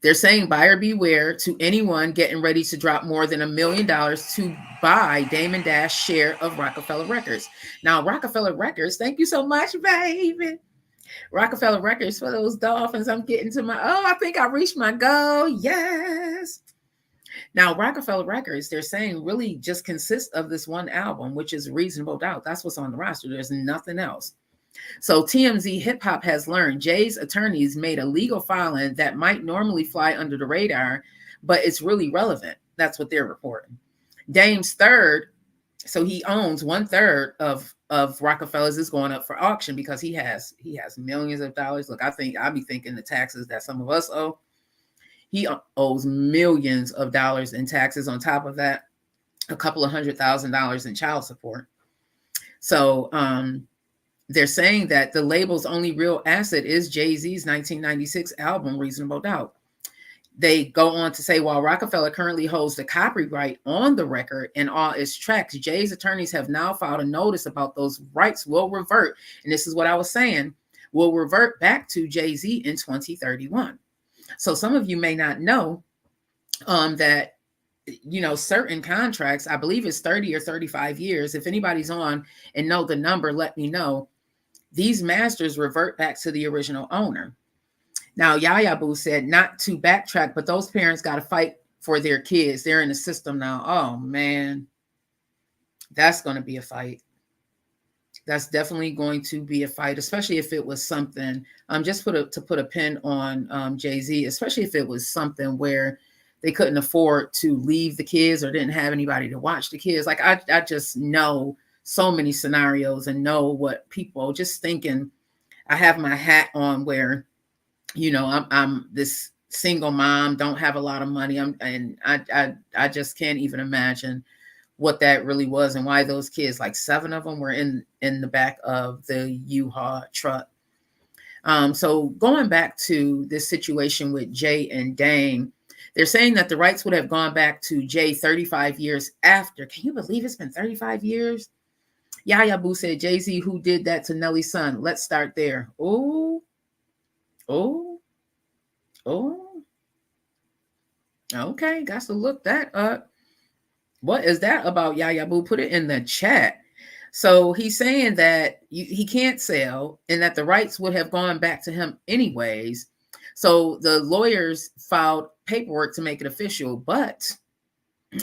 they're saying buyer beware to anyone getting ready to drop more than $1 million to buy Damon Dash share of Rockefeller Records. Now, Rockefeller Records, thank you so much, baby. Rockefeller Records for those Dolphins. I'm getting to I think I reached my goal. Yes. Now, Rockefeller Records, they're saying really just consists of this one album, which is Reasonable Doubt. That's what's on the roster. There's nothing else. So TMZ Hip Hop has learned Jay's attorneys made a legal filing that might normally fly under the radar, but it's really relevant. That's what they're reporting. Dame's third, so he owns 1/3 of Rockefeller's, is going up for auction because he has millions of dollars. Look, I'll be thinking the taxes that some of us owe. He owes millions of dollars in taxes. On top of that, a couple of $100,000 in child support. So they're saying that the label's only real asset is Jay-Z's 1996 album, Reasonable Doubt. They go on to say, while Rockefeller currently holds the copyright on the record and all its tracks, Jay's attorneys have now filed a notice about those rights will revert. And this is what I was saying, will revert back to Jay-Z in 2031. So some of you may not know that, certain contracts, I believe it's 30 or 35 years. If anybody's on and know the number, let me know. These masters revert back to the original owner. Now, Yaya Boo said not to backtrack, but those parents got to fight for their kids. They're in the system now. Oh, man. That's going to be a fight. That's definitely going to be a fight, especially if it was something, just to put a pin on Jay-Z, especially if it was something where they couldn't afford to leave the kids or didn't have anybody to watch the kids. Like, I just know so many scenarios and know what people just thinking. I have my hat on where, I'm this single mom, don't have a lot of money. I just can't even imagine what that really was and why those kids, like 7 of them, were in the back of the U-Haul truck. So going back to this situation with Jay and Dame, they're saying that the rights would have gone back to Jay 35 years after. Can you believe it's been 35 years? Yaya Boo said, Jay-Z, who did that to Nelly's son? Let's start there. Oh. Okay, got to look that up. What is that about, Yaya Boo? Put it in the chat. So he's saying that he can't sell and that the rights would have gone back to him anyways. So the lawyers filed paperwork to make it official. But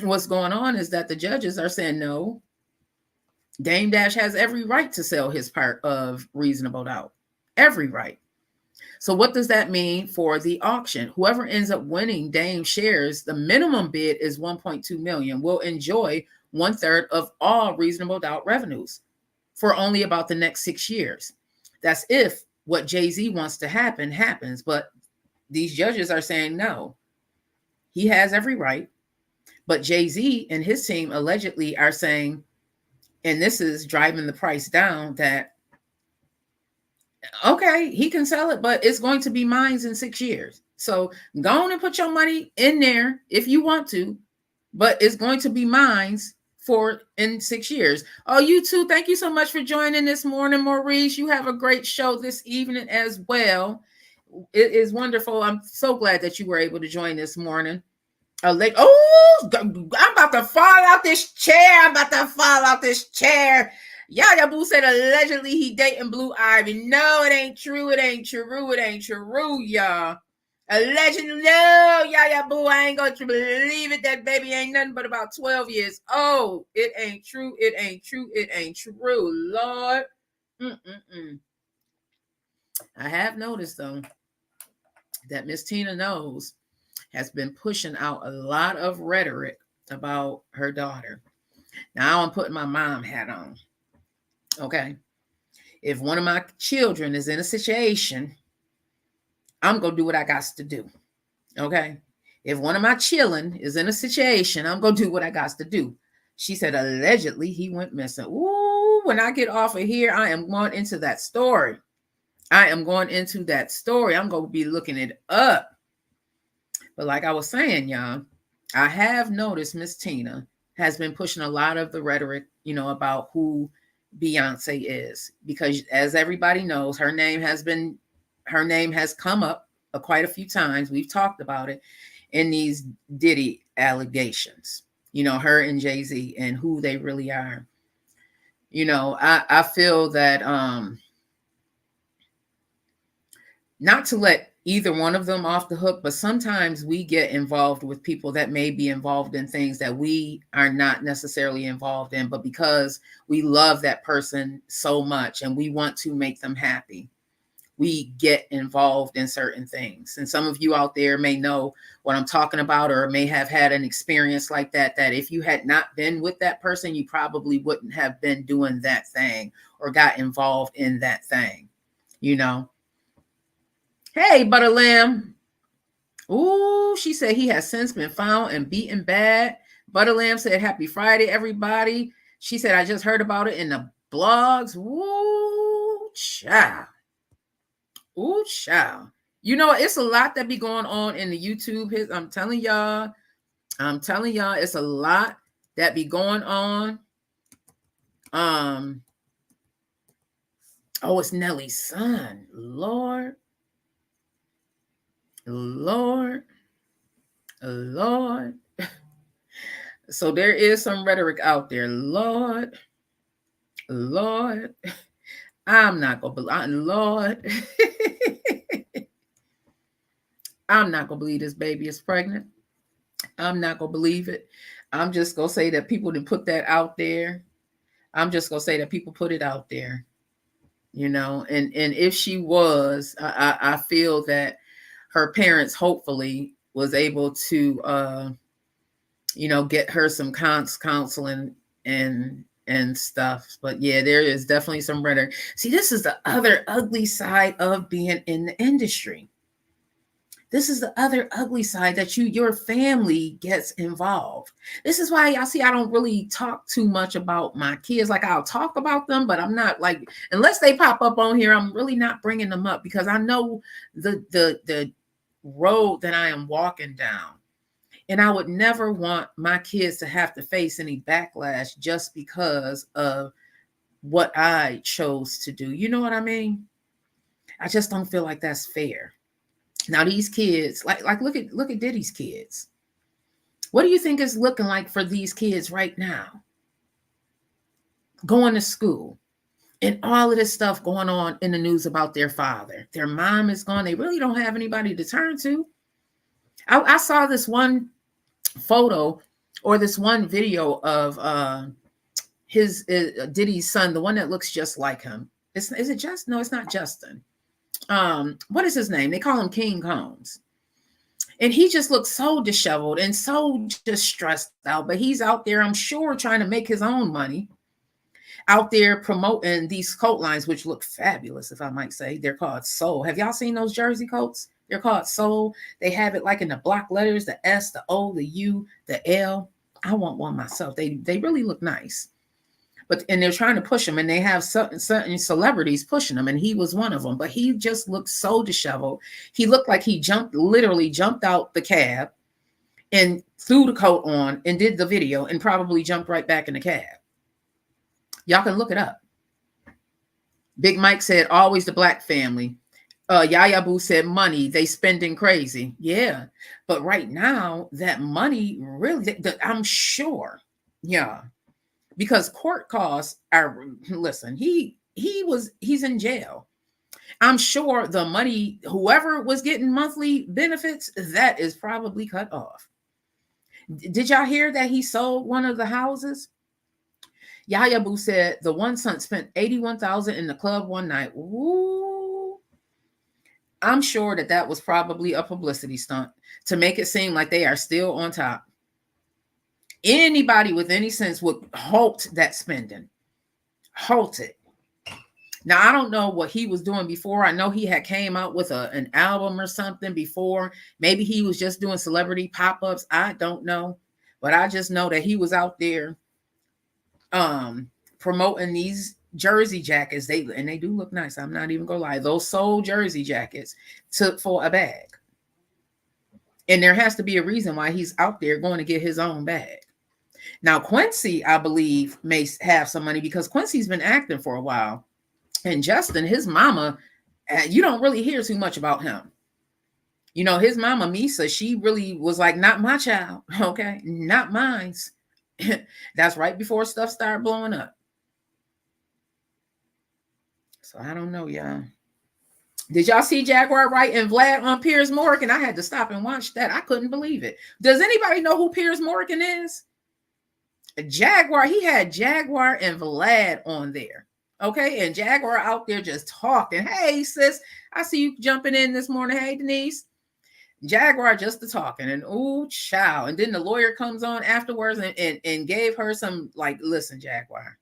what's going on is that the judges are saying, no, Dame Dash has every right to sell his part of Reasonable Doubt. Every right. So what does that mean for the auction? Whoever ends up winning Dame shares, the minimum bid is $1.2 million, will enjoy 1/3 of all Reasonable Doubt revenues for only about the next 6 years. That's if what Jay-Z wants to happen happens. But these judges are saying no. He has every right. But Jay-Z and his team allegedly are saying, and this is driving the price down, that okay, he can sell it, but it's going to be mine in 6 years. So go on and put your money in there if you want to, but it's going to be mine in 6 years. Oh, you too. Thank you so much for joining this morning, Maurice. You have a great show this evening as well. It is wonderful. I'm so glad that you were able to join this morning. I'm about to fall out this chair. Yaya Boo said allegedly he dating Blue Ivy. No, it ain't true. It ain't true, y'all. Allegedly, no, Yaya Boo, I ain't going to believe it. That baby ain't nothing but about 12 years old. It ain't true. Lord. I have noticed, though, that Miss Tina Knows has been pushing out a lot of rhetoric about her daughter. Now I'm putting my mom hat on. Okay. If one of my children is in a situation, I'm going to do what I got to do. Okay. If one of my children is in a situation, I'm going to do what I got to do. She said, allegedly, he went missing. Ooh, when I get off of here, I am going into that story. I'm going to be looking it up. But like I was saying, y'all, I have noticed Miss Tina has been pushing a lot of the rhetoric, about who Beyonce is, because as everybody knows, her name has come up quite a few times. We've talked about it in these Diddy allegations, her and Jay-Z and who they really are. I feel that not to let either one of them off the hook, but sometimes we get involved with people that may be involved in things that we are not necessarily involved in, but because we love that person so much and we want to make them happy, we get involved in certain things. And some of you out there may know what I'm talking about, or may have had an experience like that if you had not been with that person, you probably wouldn't have been doing that thing or got involved in that thing, Hey, Butter Lamb. Ooh, she said he has since been found and beaten bad. Butter Lamb said, happy Friday, everybody. She said, I just heard about it in the blogs. Ooh, child. You know, it's a lot that be going on in the YouTube. I'm telling y'all, it's a lot that be going on. Oh, it's Nelly's son. Lord. So there is some rhetoric out there. Lord. I'm not gonna believe. Lord. I'm not gonna believe this baby is pregnant. I'm not gonna believe it. I'm just gonna say that people didn't put that out there. I'm just gonna say that people put it out there. You know, and if she was, I feel that her parents hopefully was able to get her some counseling and stuff. But yeah, there is definitely some rhetoric. See, this is the other ugly side of being in the industry. This is the other ugly side, that your family gets involved. This is why y'all see I don't really talk too much about my kids. Like, I'll talk about them, but I'm not, like, unless they pop up on here, I'm really not bringing them up, because I know the road that I am walking down. And I would never want my kids to have to face any backlash just because of what I chose to do. You know what I mean? I just don't feel like that's fair. Now these kids, like look at Diddy's kids. What do you think is looking like for these kids right now? Going to school and all of this stuff going on in the news about their father. Their mom is gone. They really don't have anybody to turn to. I saw this one photo or this one video of his Diddy's son, the one that looks just like him. Is it just? No, it's not Justin. What is his name? They call him King Combs. And he just looks so disheveled and so just stressed out. But he's out there, I'm sure, trying to make his own money. Out there promoting these coat lines, which look fabulous, if I might say. They're called Soul. Have y'all seen those jersey coats? They're called Soul. They have it like in the block letters, the S, the O, the U, the L. I want one myself. They really look nice. And they're trying to push him, and they have certain celebrities pushing him, and he was one of them. But he just looked so disheveled. He looked like he literally jumped out the cab and threw the coat on and did the video and probably jumped right back in the cab. Y'all can look it up. Big Mike said, always the black family. Yaya Boo said, money, they spending crazy. Yeah, but right now, that money really, I'm sure, yeah. Because court costs are, listen, he's in jail. I'm sure the money, whoever was getting monthly benefits, that is probably cut off. Did y'all hear that he sold one of the houses? Yaya Boo said the one son spent $81,000 in the club one night. Ooh. I'm sure that was probably a publicity stunt to make it seem like they are still on top. Anybody with any sense would halt that spending. Halt it. Now, I don't know what he was doing before. I know he had came out with an album or something before. Maybe he was just doing celebrity pop-ups. I don't know. But I just know that he was out there promoting these jersey jackets. They do look nice. I'm not even gonna lie. Those Soul jersey jackets took for a bag. And there has to be a reason why he's out there going to get his own bag. Now, Quincy, I believe, may have some money because Quincy's been acting for a while. And Justin, his mama, you don't really hear too much about him. You know, his mama, Misa, she really was like, not my child, okay? Not mine. That's right before stuff started blowing up. So I don't know, y'all. Did y'all see Jaguar Wright and Vlad on Piers Morgan? I had to stop and watch that. I couldn't believe it. Does anybody know who Piers Morgan is? Jaguar, he had Jaguar and Vlad on there. Okay, and Jaguar out there just talking. Hey, sis, I see you jumping in this morning. Hey, Denise. Jaguar just the talking, and ooh, child. And then the lawyer comes on afterwards and gave her some, like, listen, Jaguar,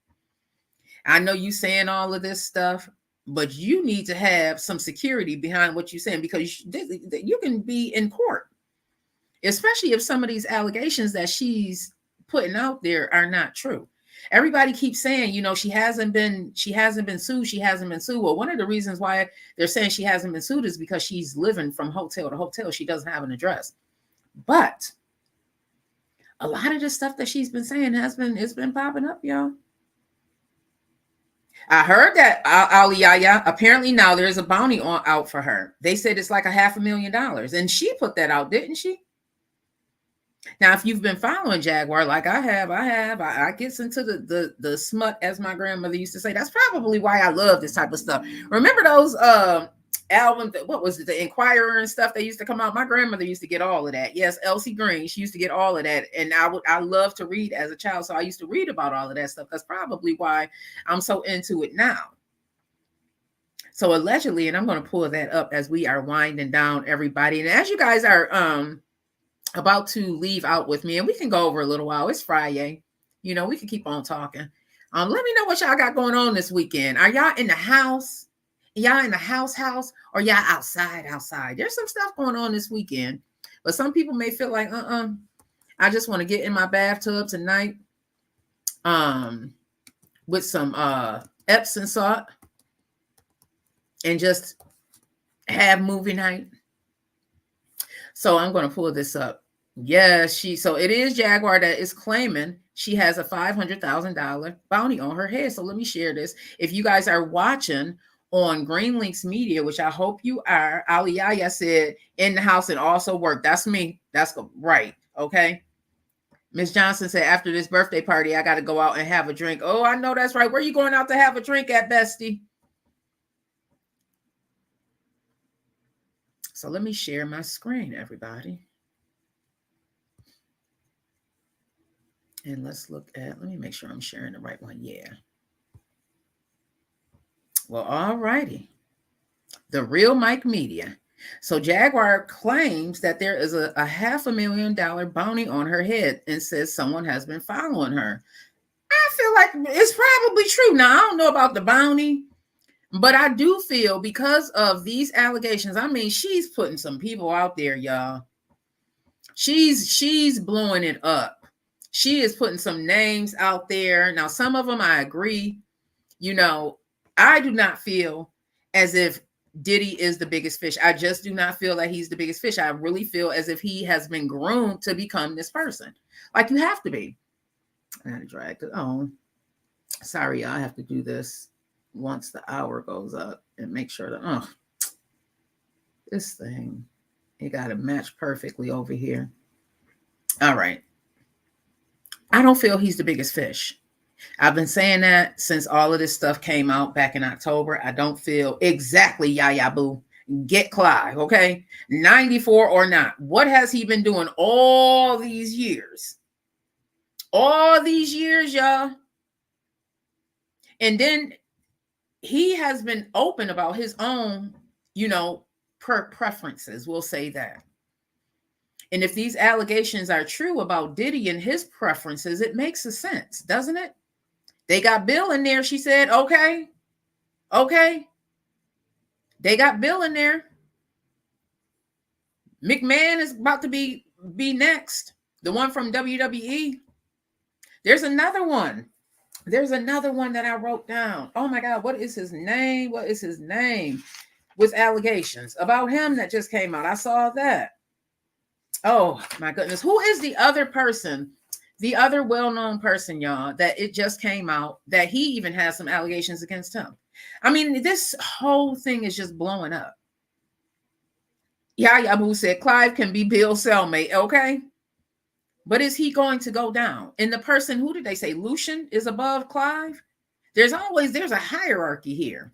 I know you saying all of this stuff, but you need to have some security behind what you're saying, because you can be in court, especially if some of these allegations that she's putting out there are not true. Everybody keeps saying, she hasn't been sued. She hasn't been sued. Well, one of the reasons why they're saying she hasn't been sued is because she's living from hotel to hotel. She doesn't have an address. But a lot of the stuff that she's been saying it's been popping up, y'all. I heard that Aliyah, apparently now there's a bounty out for her. They said it's like $500,000, and she put that out, didn't she? Now, if you've been following Jaguar like I have, I gets into the smut, as my grandmother used to say. That's probably why I love this type of stuff. Remember those albums? What was it? The Inquirer and stuff that used to come out. My grandmother used to get all of that. Yes, Elsie Green. She used to get all of that, and I love to read as a child, so I used to read about all of that stuff. That's probably why I'm so into it now. So allegedly, and I'm going to pull that up as we are winding down, everybody, and as you guys are about to leave out with me, and we can go over a little while. It's Friday. We can keep on talking. Let me know what y'all got going on this weekend. Are y'all in the house? Y'all in the house, or y'all outside? There's some stuff going on this weekend, but some people may feel like, I just want to get in my bathtub tonight, with some Epsom salt and just have movie night. So I'm going to pull this up. Yes, so it is Jaguar that is claiming she has a $500,000 bounty on her head. So let me share this. If you guys are watching on Green Links Media, which I hope you are, Aliyah said in the house and also work. That's me. That's right. Okay. Miss Johnson said, after this birthday party, I got to go out and have a drink. Oh, I know that's right. Where are you going out to have a drink at, bestie? So let me share my screen, everybody. And let's look at, let me make sure I'm sharing the right one. Yeah. Well, all righty. The Real Mike Media. So Jaguar claims that there is a $500,000 bounty on her head and says someone has been following her. I feel like it's probably true. Now, I don't know about the bounty, but I do feel because of these allegations, I mean, she's putting some people out there, y'all. She's blowing it up. She is putting some names out there. Now, some of them I agree. I do not feel as if Diddy is the biggest fish. I just do not feel that he's the biggest fish. I really feel as if he has been groomed to become this person. Like you have to be. I gotta drag it on. Sorry, I have to do this once the hour goes up and make sure that, this thing, it got to match perfectly over here. All right. I don't feel he's the biggest fish. I've been saying that since all of this stuff came out back in October. I don't feel exactly Yaya Boo. Get Clive, okay? 94 or not. What has he been doing all these years? All these years, y'all. And then he has been open about his own, preferences. We'll say that. And if these allegations are true about Diddy and his preferences, it makes a sense, doesn't it? They got Bill in there. She said, okay. They got Bill in there. McMahon is about to be next. The one from WWE. There's another one that I wrote down. Oh my God, what is his name? With allegations about him that just came out. I saw that. Oh my goodness. Who is the other person? The other well-known person, y'all, that it just came out that he even has some allegations against him. I mean, this whole thing is just blowing up. Yaya Boo said Clive can be Bill's cellmate, okay? But is he going to go down? And the person, who did they say, Lucian is above Clive? There's a hierarchy here.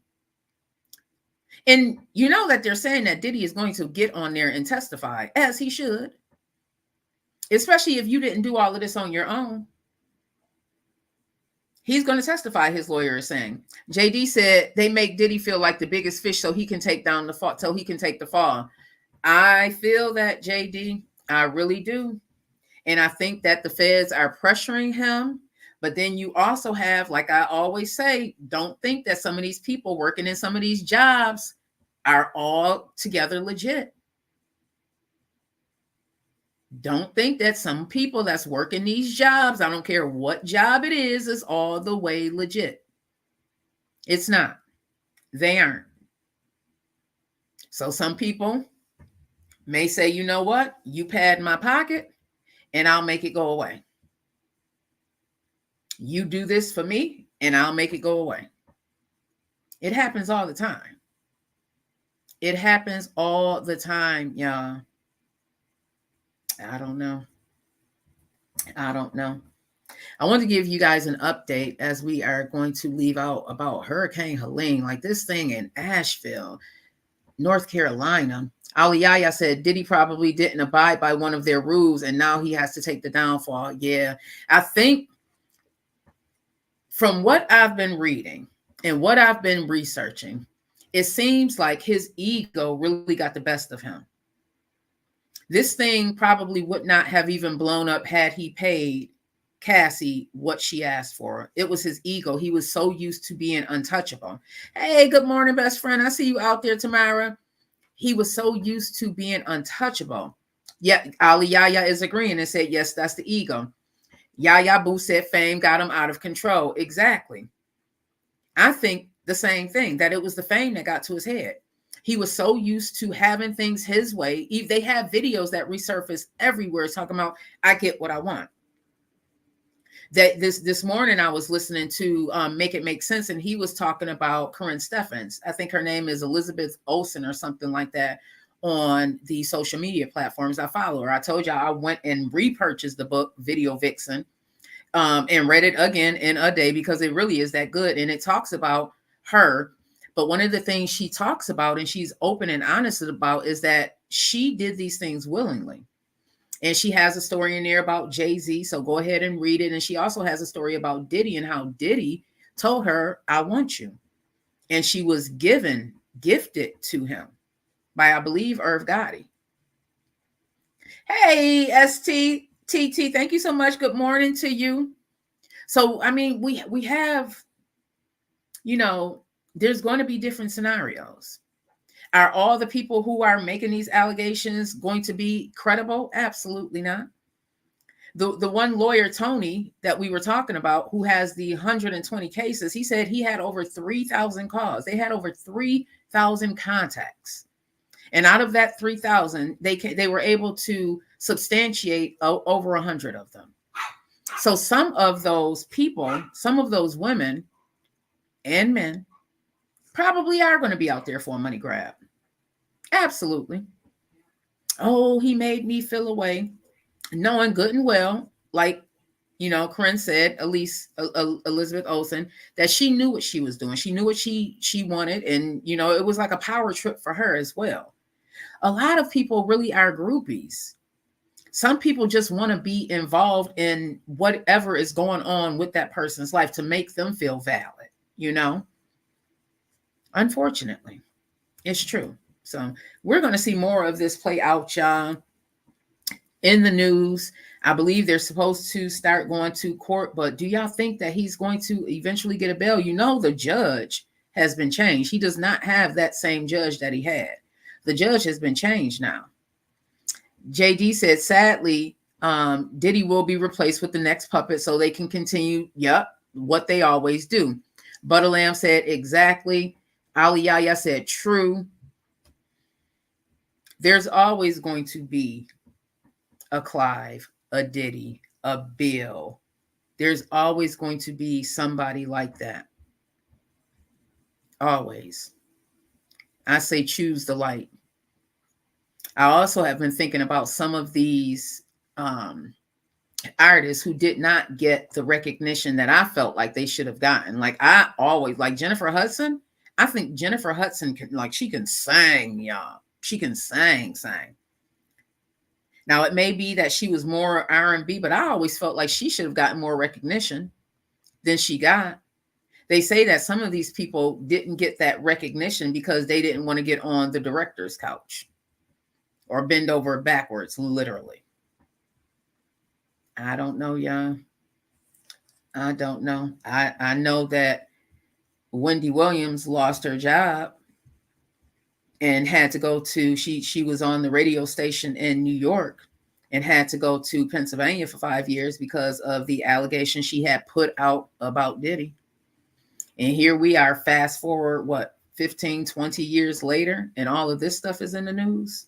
And you know that they're saying that Diddy is going to get on there and testify, as he should. Especially if you didn't do all of this on your own. He's going to testify, his lawyer is saying. JD said they make Diddy feel like the biggest fish so he can take down the fall, so he can take the fall. I feel that, JD. I really do. And I think that the feds are pressuring him. But then you also have, like I always say, don't think that some of these people working in some of these jobs are all together legit. Don't think that some people that's working these jobs, I don't care what job it is all the way legit. It's not. They aren't. So some people may say, you know what? You pad my pocket and I'll make it go away. You do this for me and I'll make it go away. It happens all the time. It happens all the time, y'all. I don't know. I want to give you guys an update as we are going to leave out about Hurricane Helene, like this thing in Asheville, North Carolina. Aliyaya said Diddy probably didn't abide by one of their rules and now he has to take the downfall. Yeah, I think from what I've been reading and what I've been researching, it seems like his ego really got the best of him. This thing probably would not have even blown up had he paid Cassie what she asked for. It was his ego. He was so used to being untouchable. Hey, good morning, best friend. I see you out there, Tamara. He was so used to being untouchable. Yeah, Ali Yaya is agreeing and said, yes, that's the ego. Yaya Boo said fame got him out of control. Exactly. I think the same thing, that it was the fame that got to his head. He was so used to having things his way. They have videos that resurface everywhere talking about, I get what I want. That this morning I was listening to Make It Make Sense, and he was talking about Corinne Steffens. I think her name is Elizabeth Olsen or something like that on the social media platforms I follow her. I told y'all I went and repurchased the book Video Vixen and read it again in a day because it really is that good. And it talks about her. But one of the things she talks about and she's open and honest about is that she did these things willingly. And she has a story in there about Jay-Z. So go ahead and read it. And she also has a story about Diddy and how Diddy told her, I want you. And she was gifted to him by, I believe, Irv Gotti. Hey, STTT, thank you so much. Good morning to you. So, I mean, we have, there's going to be different scenarios. Are all the people who are making these allegations going to be credible? Absolutely not. The one lawyer, Tony, that we were talking about, who has the 120 cases, he said he had over 3,000 calls. They had over 3,000 contacts. And out of that 3,000, they were able to substantiate over 100 of them. So some of those people, some of those women and men probably are going to be out there for a money grab. Absolutely. Oh, he made me feel away, knowing good and well, like, Corinne said, Elizabeth Olsen, that she knew what she was doing. She knew what she wanted. And, it was like a power trip for her as well. A lot of people really are groupies. Some people just want to be involved in whatever is going on with that person's life to make them feel valid, Unfortunately, it's true. So we're going to see more of this play out, y'all, in the news. I believe they're supposed to start going to court, but do y'all think that he's going to eventually get a bail? The judge has been changed. He does not have that same judge that he had. The judge has been changed now. JD said, sadly, Diddy will be replaced with the next puppet so they can continue, what they always do. Butterlamb said, exactly. Ali Yaya said, true. There's always going to be a Clive, a Diddy, a Bill. There's always going to be somebody like that. Always. I say choose the light. I also have been thinking about some of these artists who did not get the recognition that I felt like they should have gotten. Like I always, like Jennifer Hudson. I think Jennifer Hudson she can sing, y'all. She can sing. Now, it may be that she was more R&B, but I always felt like she should have gotten more recognition than she got. They say that some of these people didn't get that recognition because they didn't want to get on the director's couch or bend over backwards, literally. I don't know, y'all. I don't know. I know that Wendy Williams lost her job and had to go to, she was on the radio station in New York and had to go to Pennsylvania for 5 years because of the allegation she had put out about Diddy. And here we are, fast forward, what, 15, 20 years later, and all of this stuff is in the news.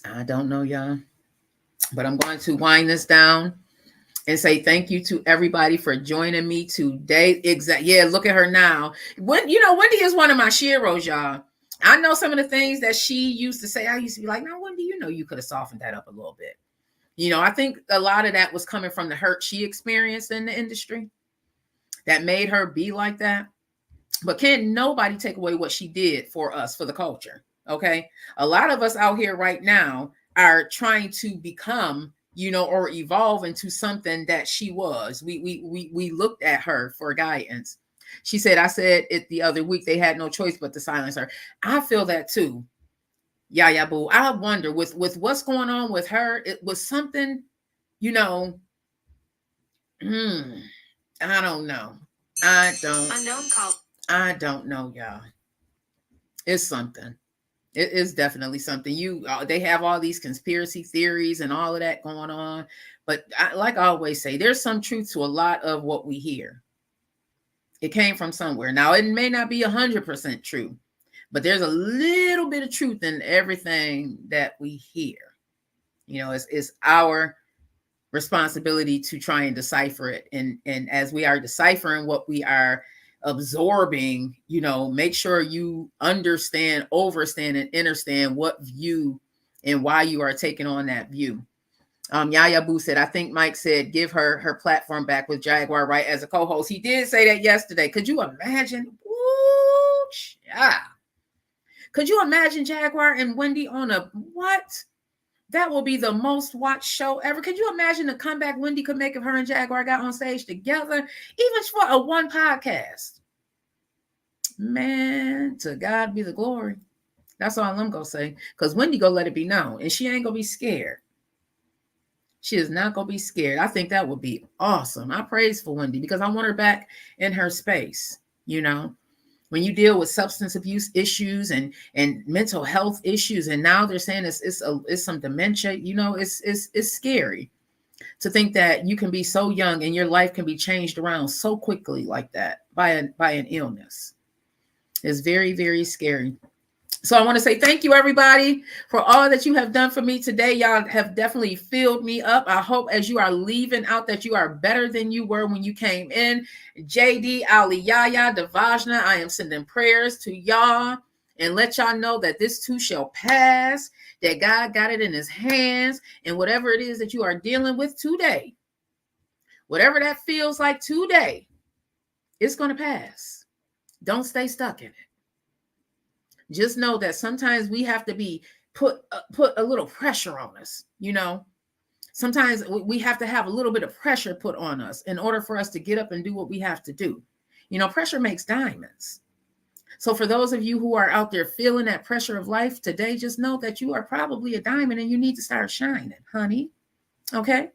I don't know, y'all. But I'm going to wind this down and say thank you to everybody for joining me today. Yeah, look at her now. Wendy is one of my sheroes, y'all. I know some of the things that she used to say. I used to be like, now, Wendy, you could have softened that up a little bit. I think a lot of that was coming from the hurt she experienced in the industry that made her be like that. But can't nobody take away what she did for us, for the culture. Okay. A lot of us out here right now are trying to become, or evolve into something that she was. We looked at her for guidance. She said, I said it the other week, they had no choice but to silence her. I feel that too. Yeah, boo. I wonder with what's going on with her, it was something, I don't know. I don't know, y'all. It's something. It is definitely something. They have all these conspiracy theories and all of that going on. But like I always say, there's some truth to a lot of what we hear. It came from somewhere. Now, it may not be 100% true, but there's a little bit of truth in everything that we hear. It's our responsibility to try and decipher it. And as we are deciphering what we are absorbing, make sure you understand, overstand, and understand what view and why you are taking on that view. Yaya Boo said, I think Mike said, give her platform back with Jaguar right as a co-host. He did say that yesterday. Could you imagine? Woo, yeah. Could you imagine Jaguar and Wendy on a what? That will be the most watched show ever. Could you imagine the comeback Wendy could make if her and Jaguar got on stage together, even for a one podcast? Man, to God be the glory. That's all I'm going to say. Because Wendy going to let it be known. And she ain't going to be scared. She is not going to be scared. I think that would be awesome. I praise for Wendy because I want her back in her space. When you deal with substance abuse issues and mental health issues, and now they're saying it's some dementia, it's scary to think that you can be so young and your life can be changed around so quickly like that by an illness. It's very, very scary. So I want to say thank you, everybody, for all that you have done for me today. Y'all have definitely filled me up. I hope as you are leaving out that you are better than you were when you came in. JD, Ali, Yaya, Devajna, I am sending prayers to y'all and let y'all know that this too shall pass, that God got it in his hands, and whatever it is that you are dealing with today, whatever that feels like today, it's going to pass. Don't stay stuck in it. Just know that sometimes we have to be put a little pressure on us. Sometimes we have to have a little bit of pressure put on us in order for us to get up and do what we have to do. Pressure makes diamonds. So for those of you who are out there feeling that pressure of life today, just know that you are probably a diamond and you need to start shining, honey. Okay.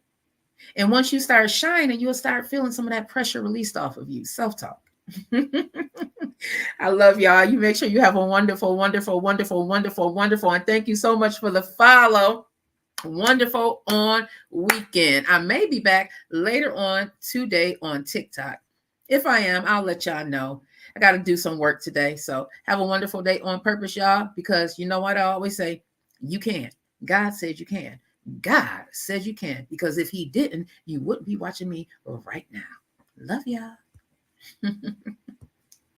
And once you start shining, you'll start feeling some of that pressure released off of you. Self-talk. I love y'all. You make sure you have a wonderful, wonderful, wonderful, wonderful, wonderful. And thank you so much for the follow. Wonderful on weekend. I may be back later on today on TikTok. If I am, I'll let y'all know. I got to do some work today. So have a wonderful day on purpose, y'all, because you know what I always say? You can. God said you can. God says you can, because if he didn't, you wouldn't be watching me right now. Love y'all.